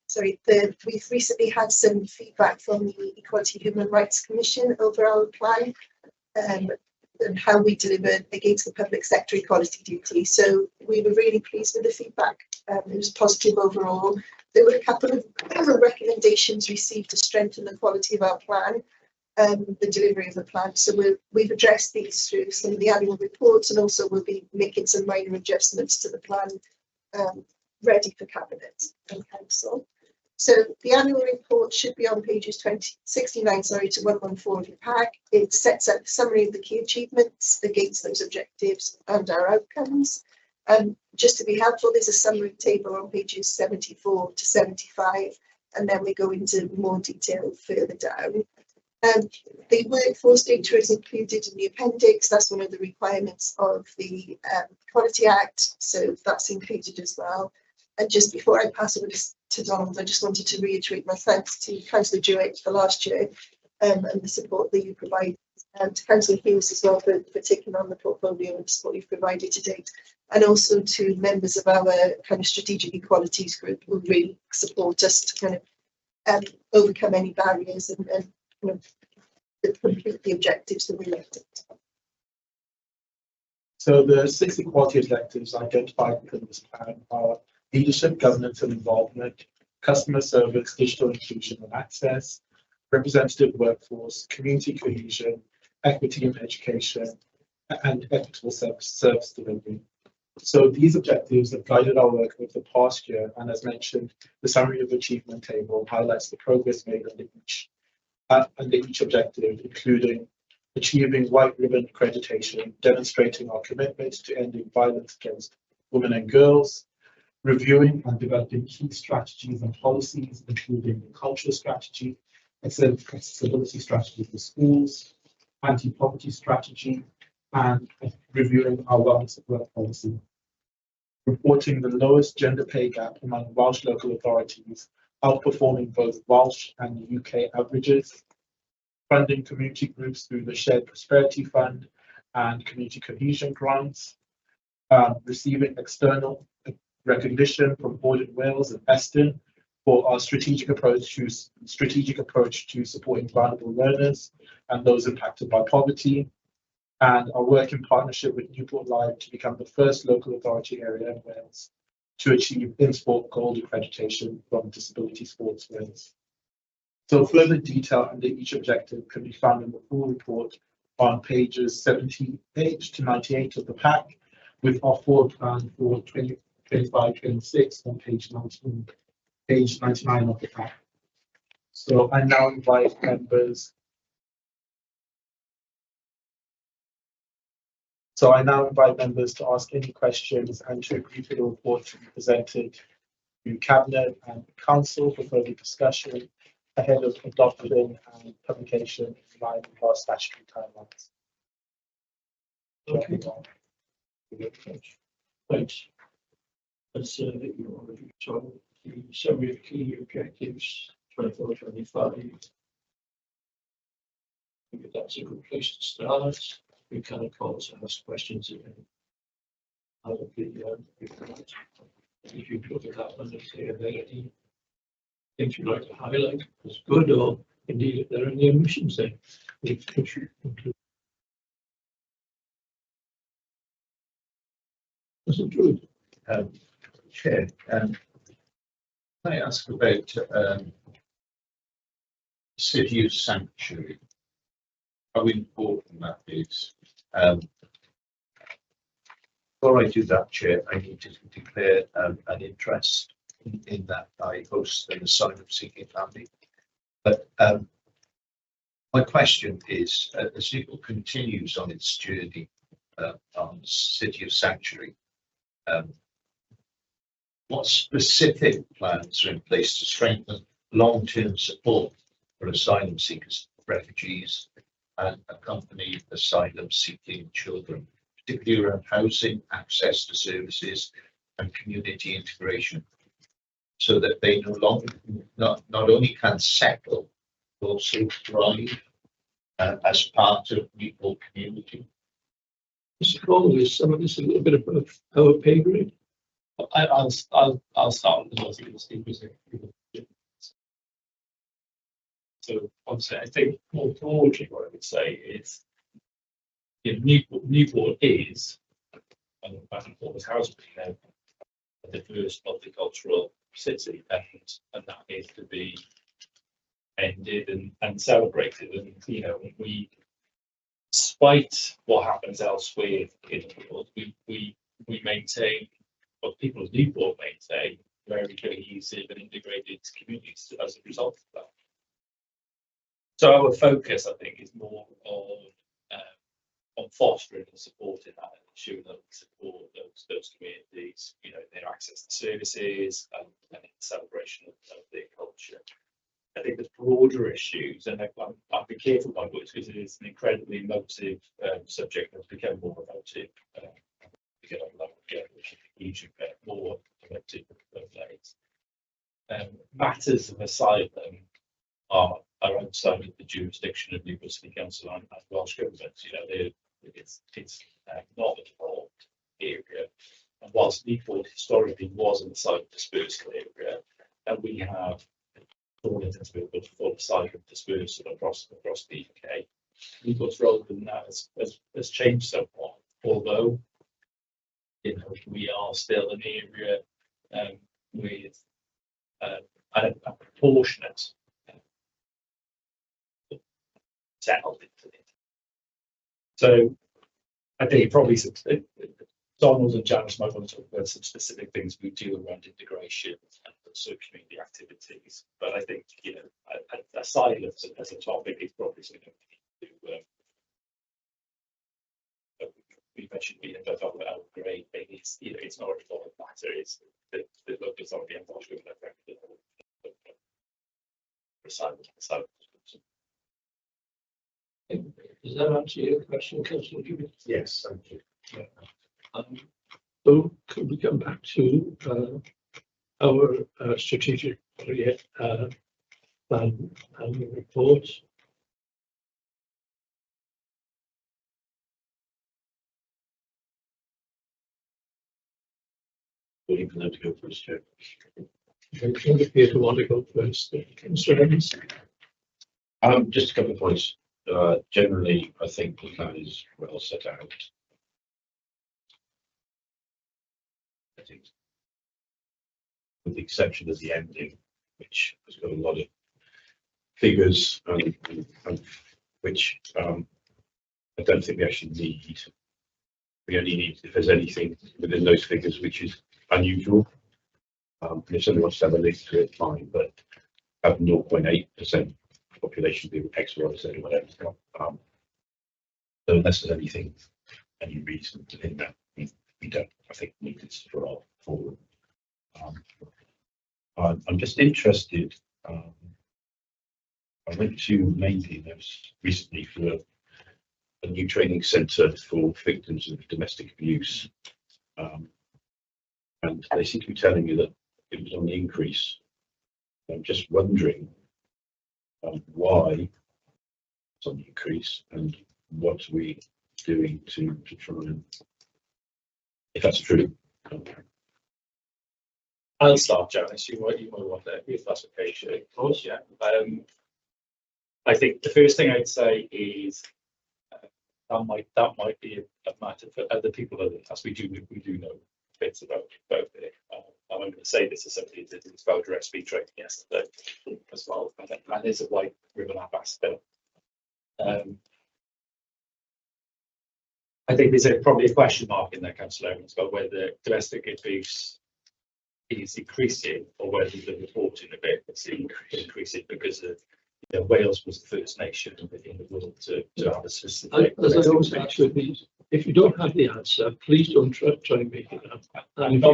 Sorry, we've recently had some feedback from the Equality Human Rights Commission over our plan and how we delivered against the public sector equality duty. So we were really pleased with the feedback. It was positive overall. There were a couple of recommendations received to strengthen the quality of our plan, the delivery of the plan. So we've addressed these through some of the annual reports, and also we'll be making some minor adjustments to the plan ready for Cabinet and Council. So the annual report should be on pages 69 to 114 of your pack. It sets out a summary of the key achievements against those objectives and our outcomes. Just to be helpful, there's a summary table on pages 74 to 75, and then we go into more detail further down. The workforce data is included in the appendix. That's one of the requirements of the Equality Act, so that's included as well. And just before I pass over to Donald, I just wanted to reiterate my thanks to Councillor Jewett for last year and the support that you provide, and to Councillor Hughes as well for taking on the portfolio and the support you've provided to date, and also to members of our kind of strategic equalities group who really support us to kind of overcome any barriers and kind of complete the objectives that we left it. So the 6 equality objectives identified within this plan are leadership, governance and involvement, customer service, digital inclusion and access, representative workforce, community cohesion, equity in education, and equitable service delivery. So these objectives have guided our work over the past year, and as mentioned, the summary of achievement table highlights the progress made under each objective, including achieving white ribbon accreditation, demonstrating our commitment to ending violence against women and girls, reviewing and developing key strategies and policies, including the cultural strategy, accessibility strategy for schools, anti-poverty strategy, and reviewing our wellness at work policy. Reporting the lowest gender pay gap among Welsh local authorities, outperforming both Welsh and UK averages. Funding community groups through the Shared Prosperity Fund and Community Cohesion Grants. Receiving external recognition from Audit Wales and Eston for our strategic approach to supporting vulnerable learners and those impacted by poverty, and our work in partnership with Newport Live to become the first local authority area in Wales to achieve InSport Gold accreditation from Disability Sports Wales. So further detail under each objective can be found in the full report on pages 78 to 98 of the pack, with our forward plan for 2025-26 on page 99 of the pack. So I now invite members. To ask any questions and to agree to the report to be presented to Cabinet and Council for further discussion ahead of adoption and publication in line with our statutory timelines. Okay. Thanks. As you already told, the summary of key objectives 24-25. I think that's a good place to start. We can of course ask questions again. If you look at that one and say are there any things you'd like to highlight as good, or indeed if there are any omissions there, which you include. Mr. Druid. Chair, can I ask about city of sanctuary? How important that is. Before I do that, Chair, I need to declare an interest in that. I host an asylum seeking family. But my question is, as Newport continues on its journey on city of sanctuary, what specific plans are in place to strengthen long-term support for asylum seekers, refugees, and accompanied asylum-seeking children, particularly around housing, access to services, and community integration, so that they not only can settle, but also thrive as part of Newport community? Mr. Crawley, is some of this a little bit above our pay grade? I'll start with the most interesting. So obviously, I think more broadly, what I would say is, Newport is, and Newport was housed, a diverse multicultural city, and that needs to be ended and celebrated. And we, despite what happens elsewhere in the world, we maintain, what people of Newport maintain, very cohesive and integrated communities as a result of that. So our focus, I think, is more on fostering and supporting that, and ensuring that we support those communities, their access to services and the celebration of their culture. I think there's broader issues, and I'll be careful with my words because it is an incredibly emotive subject that's become more emotive. More emotive of late. Matters of asylum are outside of the jurisdiction of Newport City Council and Welsh governments. It's not a developed area, and whilst Newport historically was an asylum dispersal area, and we have fallen into a full asylum dispersal across the UK, Newport's role in that has changed somewhat, although we are still an area with a proportionate settled into it. So I think probably Donald and Janice might want to talk about some specific things we do around integration and also community activities. But I think, you know, aside as a topic, it's probably something we need to we mentioned being about upgrade. Maybe it's, you know, it's not a resolved matter. It's the local authority involved with that. Does that answer your question, Councillor Judith? Yes, thank you. So could we come back to our strategic plan and the report? Waiting for them to go first, Chair. Don't appear to want to go first. Concerns? Just a couple of points. Generally, I think the plan is well set out. I think, with the exception of the ending, which has got a lot of figures and which I don't think we actually need. We only need if there's anything within those figures which is unusual. And if somebody wants to have a link to it, fine, but have 0.8% population being X, Y, Z, or whatever. So unless there's anything, any reason within that, we don't, I think, need this for our forward. I'm just interested. I went to mainly recently for a new training centre for victims of domestic abuse, and they seem to be telling me that it was on the increase. I'm just wondering why it's on the increase and what we doing to try and, if that's true. I'll start, Janice. You might want that if that's okay. Of course, yeah. I think the first thing I'd say is that might be a matter for other people, as we do know bits about it. I'm going to say this as somebody that did voucher SB training yesterday as well. I think that is a white ribbon ambassador. I think there's probably a question mark in there, Councillor, about whether domestic abuse is increasing or whether the reporting of it is increasing because of, you know, Wales was the first nation in the world to have a specific. As I always ask with these, if you don't have the answer, please don't try and make it up. And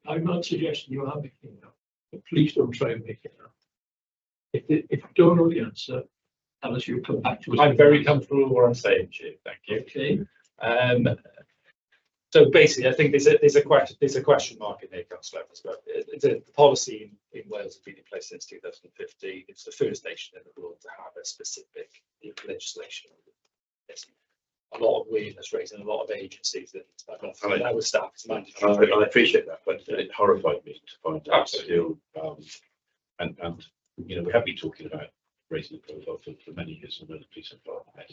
I'm not suggesting you are making it up, but please don't try and make it up. If you don't know the answer, unless you come back to us. I'm very comfortable with what I'm saying, Chief. Thank you. Okay. So basically, I think there's a question mark in there, Councillor. The policy in Wales has been in place since 2015. It's the first nation in the world to have a specific legislation. There's a lot of awareness raising, a lot of agencies that our staff is mandatory. I appreciate that, but it horrified me to find out still. And you know, we have been talking about raising the profile for many years, and the police and fire.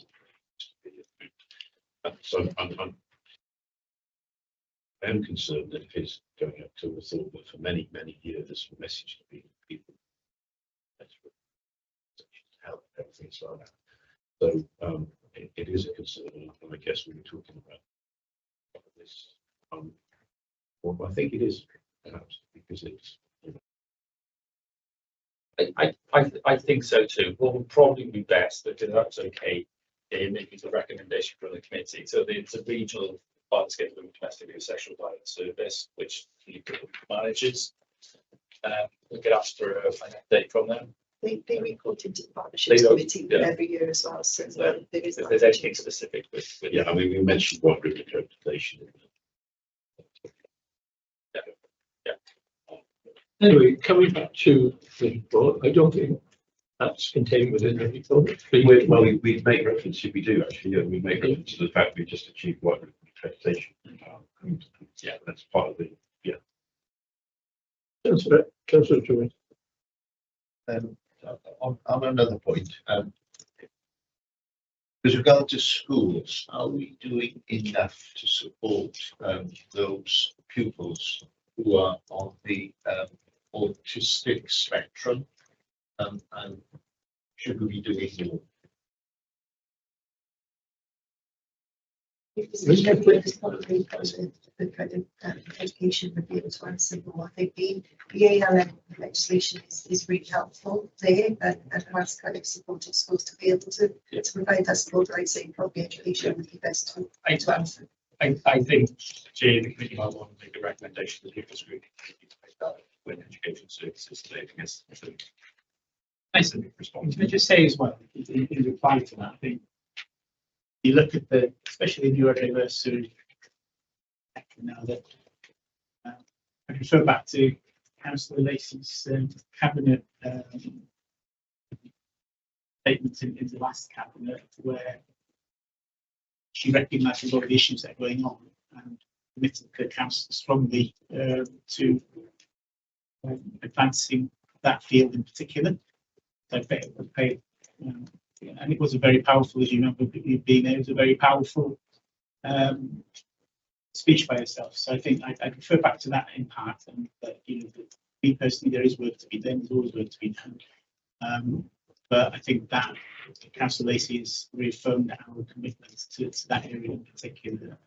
So I am concerned that if it's going up to the thought that for many years this message to people help everything's like that. So it is a concern, and I guess we were talking about this. Well, I think it is perhaps because it's. I think so too. What would probably be best, but that's okay, in making the recommendation from the committee. So it's a regional violence against women, domestic abuse, sexual violence service, which manages. We could ask for an update from them. They report into the partnerships committee every year as well. So if there's anything specific with yeah, I mean, we mentioned what route interpretation. Anyway, coming back to the report, I don't think that's contained within the report. Well, we make reference, if we do actually, we make reference to the fact we just achieved what route interpretation. Yeah, that's part of the, yeah. Councillor Joy. On another point, with regard to schools, are we doing enough to support those pupils who are on the autistic spectrum, and should we be doing more? It's probably because of the kind of education would be able to answer more. I think the ALM legislation is really helpful there and has kind of supported schools to be able to provide that support. I'd say probably education would be best to answer. I think, Jay, the committee might want to make a recommendation to give the scrutiny committee to make that when education services today, because it's a nice and big response. Can I just say as well, in reply to that, I think you look at the, especially the neurodiversity now that I refer back to Councillor Lacey's cabinet statement in the last cabinet, where she recognised a lot of the issues that are going on and committed the council strongly to advancing that field in particular. So and it was a very powerful, as you remember being there, it was a very powerful speech by herself. So I think I refer back to that in part, and that, you know, that me personally, there is work to be done. There's always work to be done. But I think that Councillor Lacey has reaffirmed our commitment to that area in particular.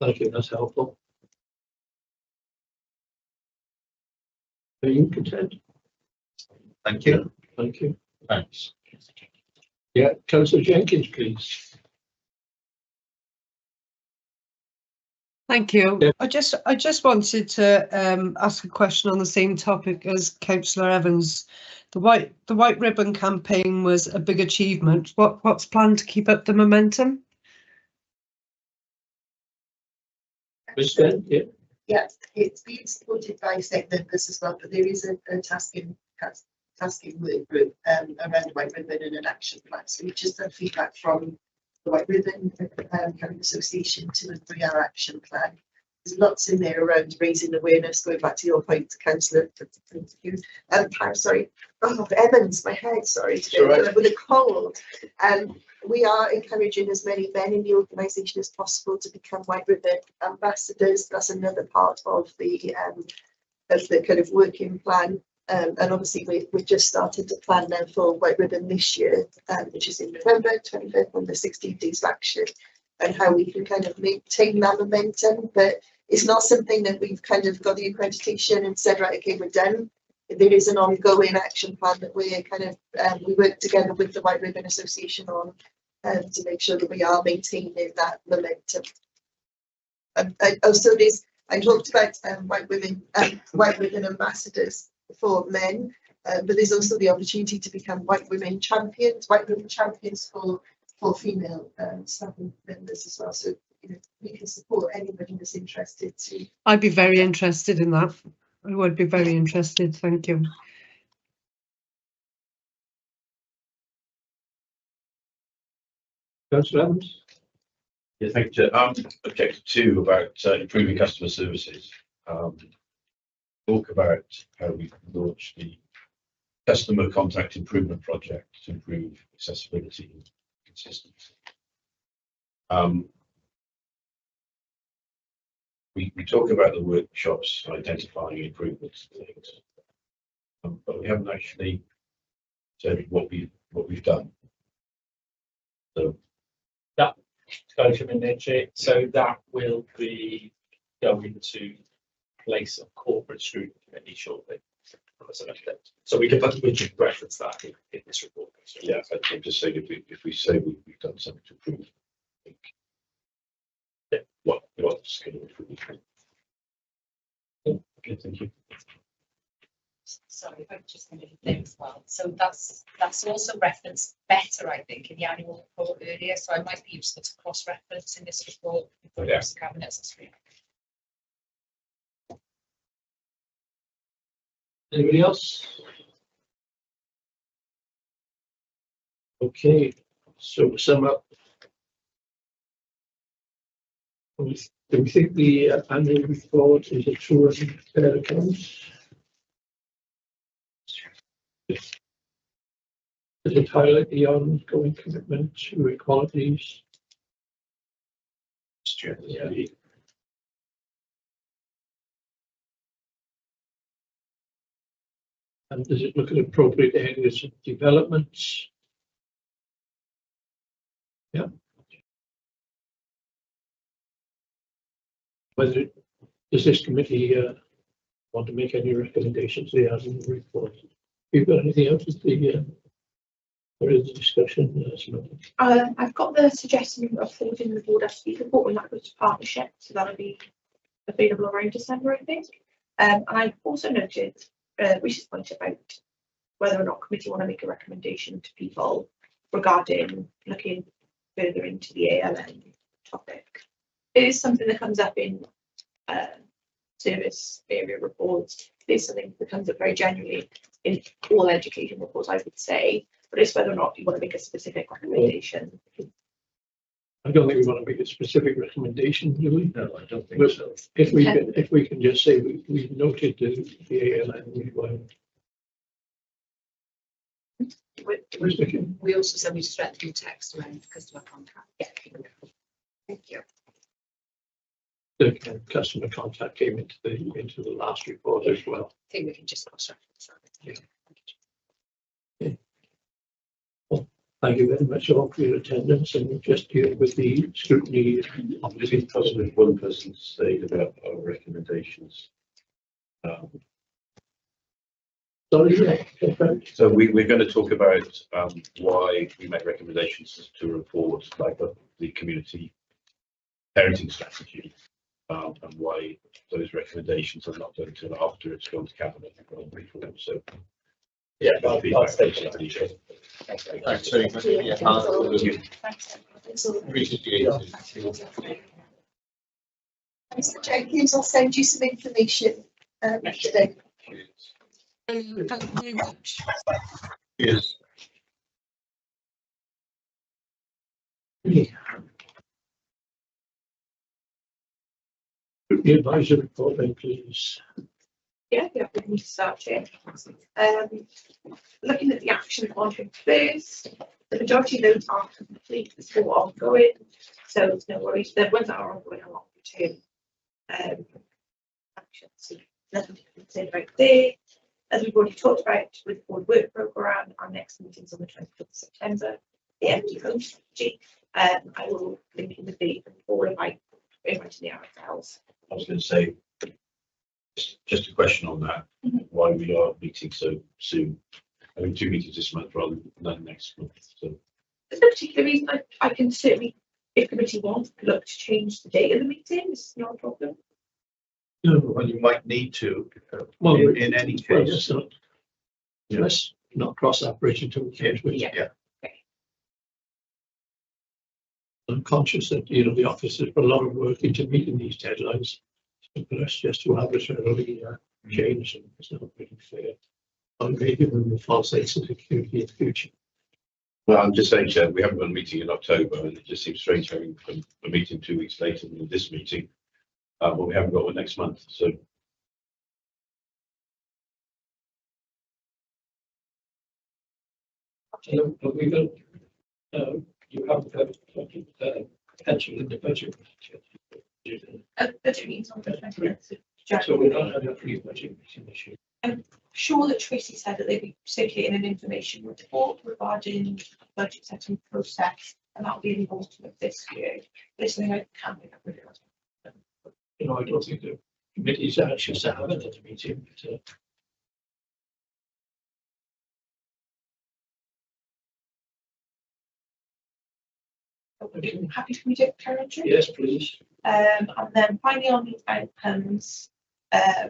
Thank you, that's helpful. Are you content? Thank you. Thank you. Thanks. Yeah, Councillor Jenkins, please. Thank you. Yeah. I just wanted to ask a question on the same topic as Councillor Evans. The white ribbon campaign was a big achievement. What's planned to keep up the momentum? Yeah, it's being supported by state members as well, but there is a tasking work group around white ribbon and an action plan. So we just had feedback from the White Ribbon kind of association to agree our action plan. There's lots in there around raising awareness, going back to your point, Councillor. Sorry, Evans, my head, sorry, with a cold. We are encouraging as many men in the organisation as possible to become White Ribbon ambassadors. That's another part of the kind of working plan. And obviously we just started to plan now for White Ribbon this year, which is in November 25th on the 16 days of action, and how we can kind of maintain that momentum. But it's not something that we've kind of got the accreditation and said, right, okay, we're done. There is an ongoing action plan that we're kind of, we work together with the White Ribbon Association on to make sure that we are maintaining that momentum. Also, I talked about white ribbon ambassadors for men, but there's also the opportunity to become white ribbon champions for female staff members as well. So, you know, we can support anybody that's interested to. I'd be very interested in that. I would be very interested. Thank you. Councillor Evans. Yeah, thank you. Objective 2 about improving customer services. Talk about how we launched the customer contact improvement project to improve accessibility and consistency. We talk about the workshops identifying improvements and things, but we haven't actually said what we've done. So that goes from in there, Jay. So that will be going to place a corporate scrutiny committee shortly. So we can reference that in this report. So yeah, I'm just saying if we say we've done something to improve, I think, yeah, what's going to improve? Okay, thank you. Sorry, I'm just going to do there as well. So that's also referenced better, I think, in the annual report earlier. So I might be useful to cross-reference in this report before the cabinets this week. Anybody else? Okay, so to sum up, do we think the annual report is a true and fair account? Does it highlight the ongoing commitment to equalities? Yeah. And does it look at appropriate areas of development? Whether, does this committee want to make any recommendations they have in the report? You've got anything else with the there is a discussion? I've got the suggestion of forwarding the board SB report when that goes to partnership, so that'll be available around December, I think. And I've also noted Reese's point about whether or not committee want to make a recommendation to people regarding looking further into the ALN topic. It is something that comes up in service area reports. It is something that comes up very generally in all education reports, I would say, but it's whether or not you want to make a specific recommendation. I don't think we want to make a specific recommendation, do we? No, I don't think But so. if we can just say we've noted the ALN, We also said we strengthen text around customer contact. Yeah. Thank you. the customer contact came into the last report as well. I think we can just cross-reference that. Yeah. Okay. Well, thank you very much all for your attendance, and we'll just deal with the scrutiny. Obviously, possibly one person stayed about our recommendations. Sorry, yeah. So we're going to talk about why we make recommendations to report like the community parenting strategy, and why those recommendations are not done until after it's gone to cabinet and gone before them. So Yeah, I'll Thanks very much. Mr. Jenkins, I'll send you some information today. Thank you very much. Yes. The advisory report, then, please. Yeah, we can start here. Looking at the action on first, the majority of those are complete, it's still ongoing, so there's no worries. The ones that are ongoing are long term actions, so nothing to concern about there. As we've already talked about with the board work programme, our next meeting is on the 25th of September, the empty home strategy. I will link in the date or invite the RSLs. I was going to say, just a question on that, why we are meeting so soon. I mean, 2 meetings this month rather than next month. So There's no particular reason. I can certainly, if the committee wants, look to change the date of the meeting. It's not a problem. No, Well, you might need to, well, in any well, case. let's not cross that bridge until we get to it. Yeah. I'm conscious that, the office has put a lot of work into meeting these deadlines. For us just to arbitrarily change them, it's not really fair. I'm going to give them a false sense of security in the future. well, I'm just saying, Chair, we haven't got a meeting in October, and it just seems strange having a meeting 2 weeks later than this meeting, but we haven't got one next month. So But we don't, you haven't had pension in the budget. Budget meetings on the 20th of January. So we're not having a pre-budget meeting this year. I'm sure that Tracy said that they'd be circulating an information report regarding the budget setting process, and that'll be in the autumn of this year. This thing I can't make up with it. I don't think the committee's anxious to have another meeting, but Happy for me to carry on, Chair? yes, please. And then finally on the outcomes,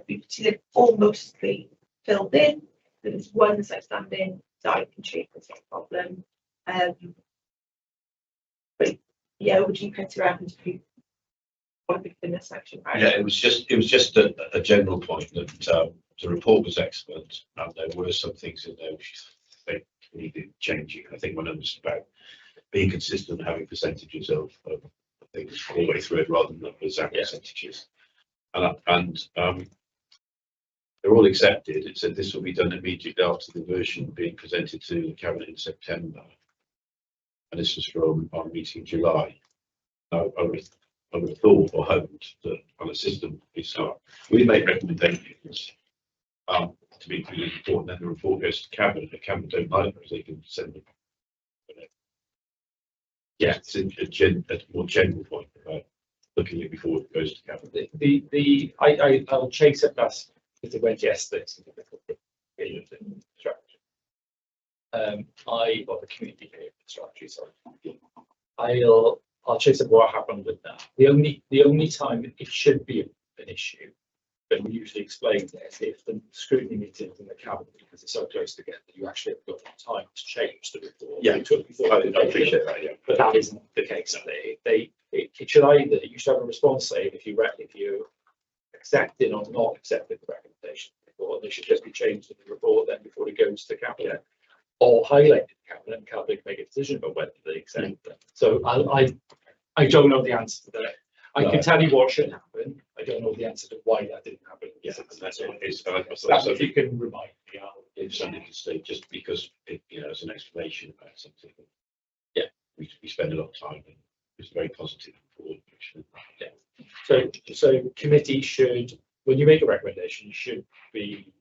we can see they've all mostly filled in. There's one that's outstanding that I can check, that's not a problem. But yeah, would you put around if you want to be in this section? Right? yeah, it was just a general point that the report was excellent, and there were some things in there which they needed changing. I think one of them was about being consistent, having percentages of things all the way through it rather than exact percentages. And they're all accepted. It said this will be done immediately after the version being presented to the cabinet in September. And this was from our meeting in July. I would have thought or hoped that on a system we make recommendations to be included in the report, and then the report goes to cabinet. The cabinet don't like those, they can send them. Yeah, it's a more general point about looking at before it goes to cabinet. I'll chase it past because it went yesterday. So the community strategy, sorry. I'll chase up what happened with that. The only time it should be an issue, but we usually explain this, if the scrutiny meetings in the cabinet, because it's so close together, you actually have got time to change the report. Yeah, it took before. I appreciate that. Yeah, But that isn't the case. It should either, you should have a response saying if you accepted or not accepted the recommendation report, they should just be changed in the report then before it goes to cabinet, or highlighted to cabinet, and cabinet make a decision about whether they accept them. So I don't know the answer to that. I can tell you what should happen. I don't know the answer to why that didn't happen. Yeah, and that's it. That's if you can remind me. If something to say, just because it, it's an explanation about something. Yeah, we spend a lot of time, and it's very positive report, actually. Yeah. So committee should, when you make a recommendation, you should be,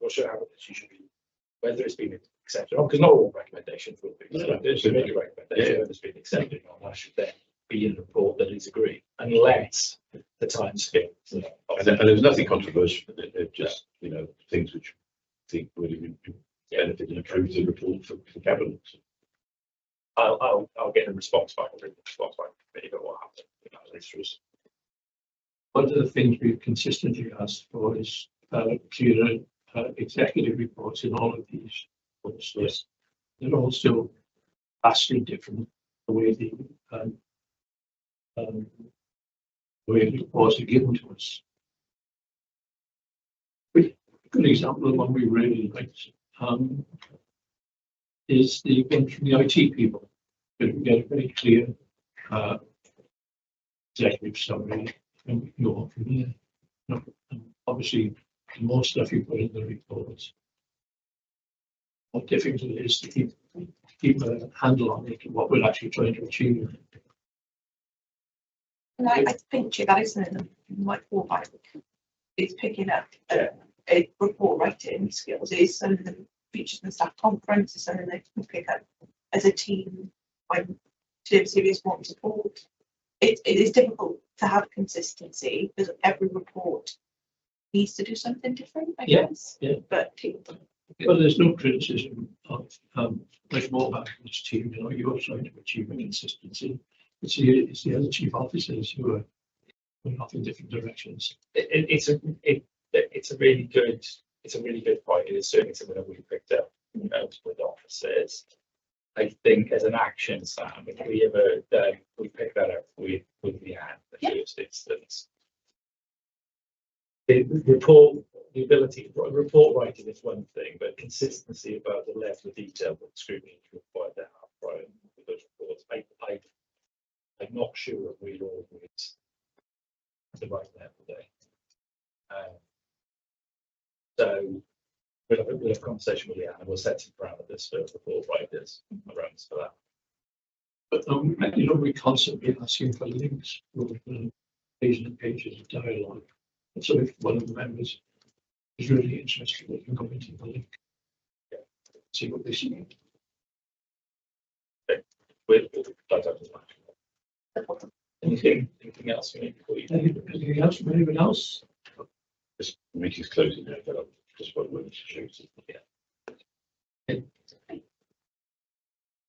what should happen is you should be, whether it's been accepted or not, because not all recommendations will be accepted. So make a recommendation, whether it's been accepted or not, should then be in the report that is agreed, unless the time scale. And there's nothing controversial. They're just, things which I think really benefit and improve the report for cabinet. I'll get a response back. I'll read the response back. Maybe what happened. One of the things we've consistently asked for is clearer executive reports in all of these reports. Yes. They're also vastly different the way the reports are given to us. A good example of one we really liked is the one from the IT people. We get a very clear executive summary, and we can go on from there. And obviously, the more stuff you put in the reports, the more difficult it is to keep a handle on it and what we're actually trying to achieve. And I think that isn't in the white format. It's picking up a report writing skills. It's something that features in the staff conference. It's something they can pick up as a team when serious want support. It is difficult to have consistency because every report needs to do something different, I guess. Yeah. But there's no criticism of like more back in this team. You're trying to achieve a consistency. It's the other chief officers who are going off in different directions. It's a really good point. It is certainly something that we picked up with officers. I think as an action, Sam, if we ever we pick that up with Leanne, the first instance. The report writing is one thing, but consistency about the level of detail that scrutiny is required to have prior with those reports. I'm not sure we're always at the right level there. So we'll have a conversation with Leanne and we'll set some parameters for report writers around for that. But we're constantly asking for links with pages and pages of dialogue. And so if one of the members is really interested, they can go into the link, see what they see. Okay. We'll anything else we need before you? Anything else from anyone else? This meeting's closing now, but I'll just want to show you.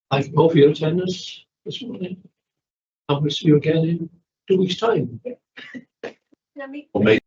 Thank you all for your attendance this morning. And we'll see you again in 2 weeks' time. Or maybe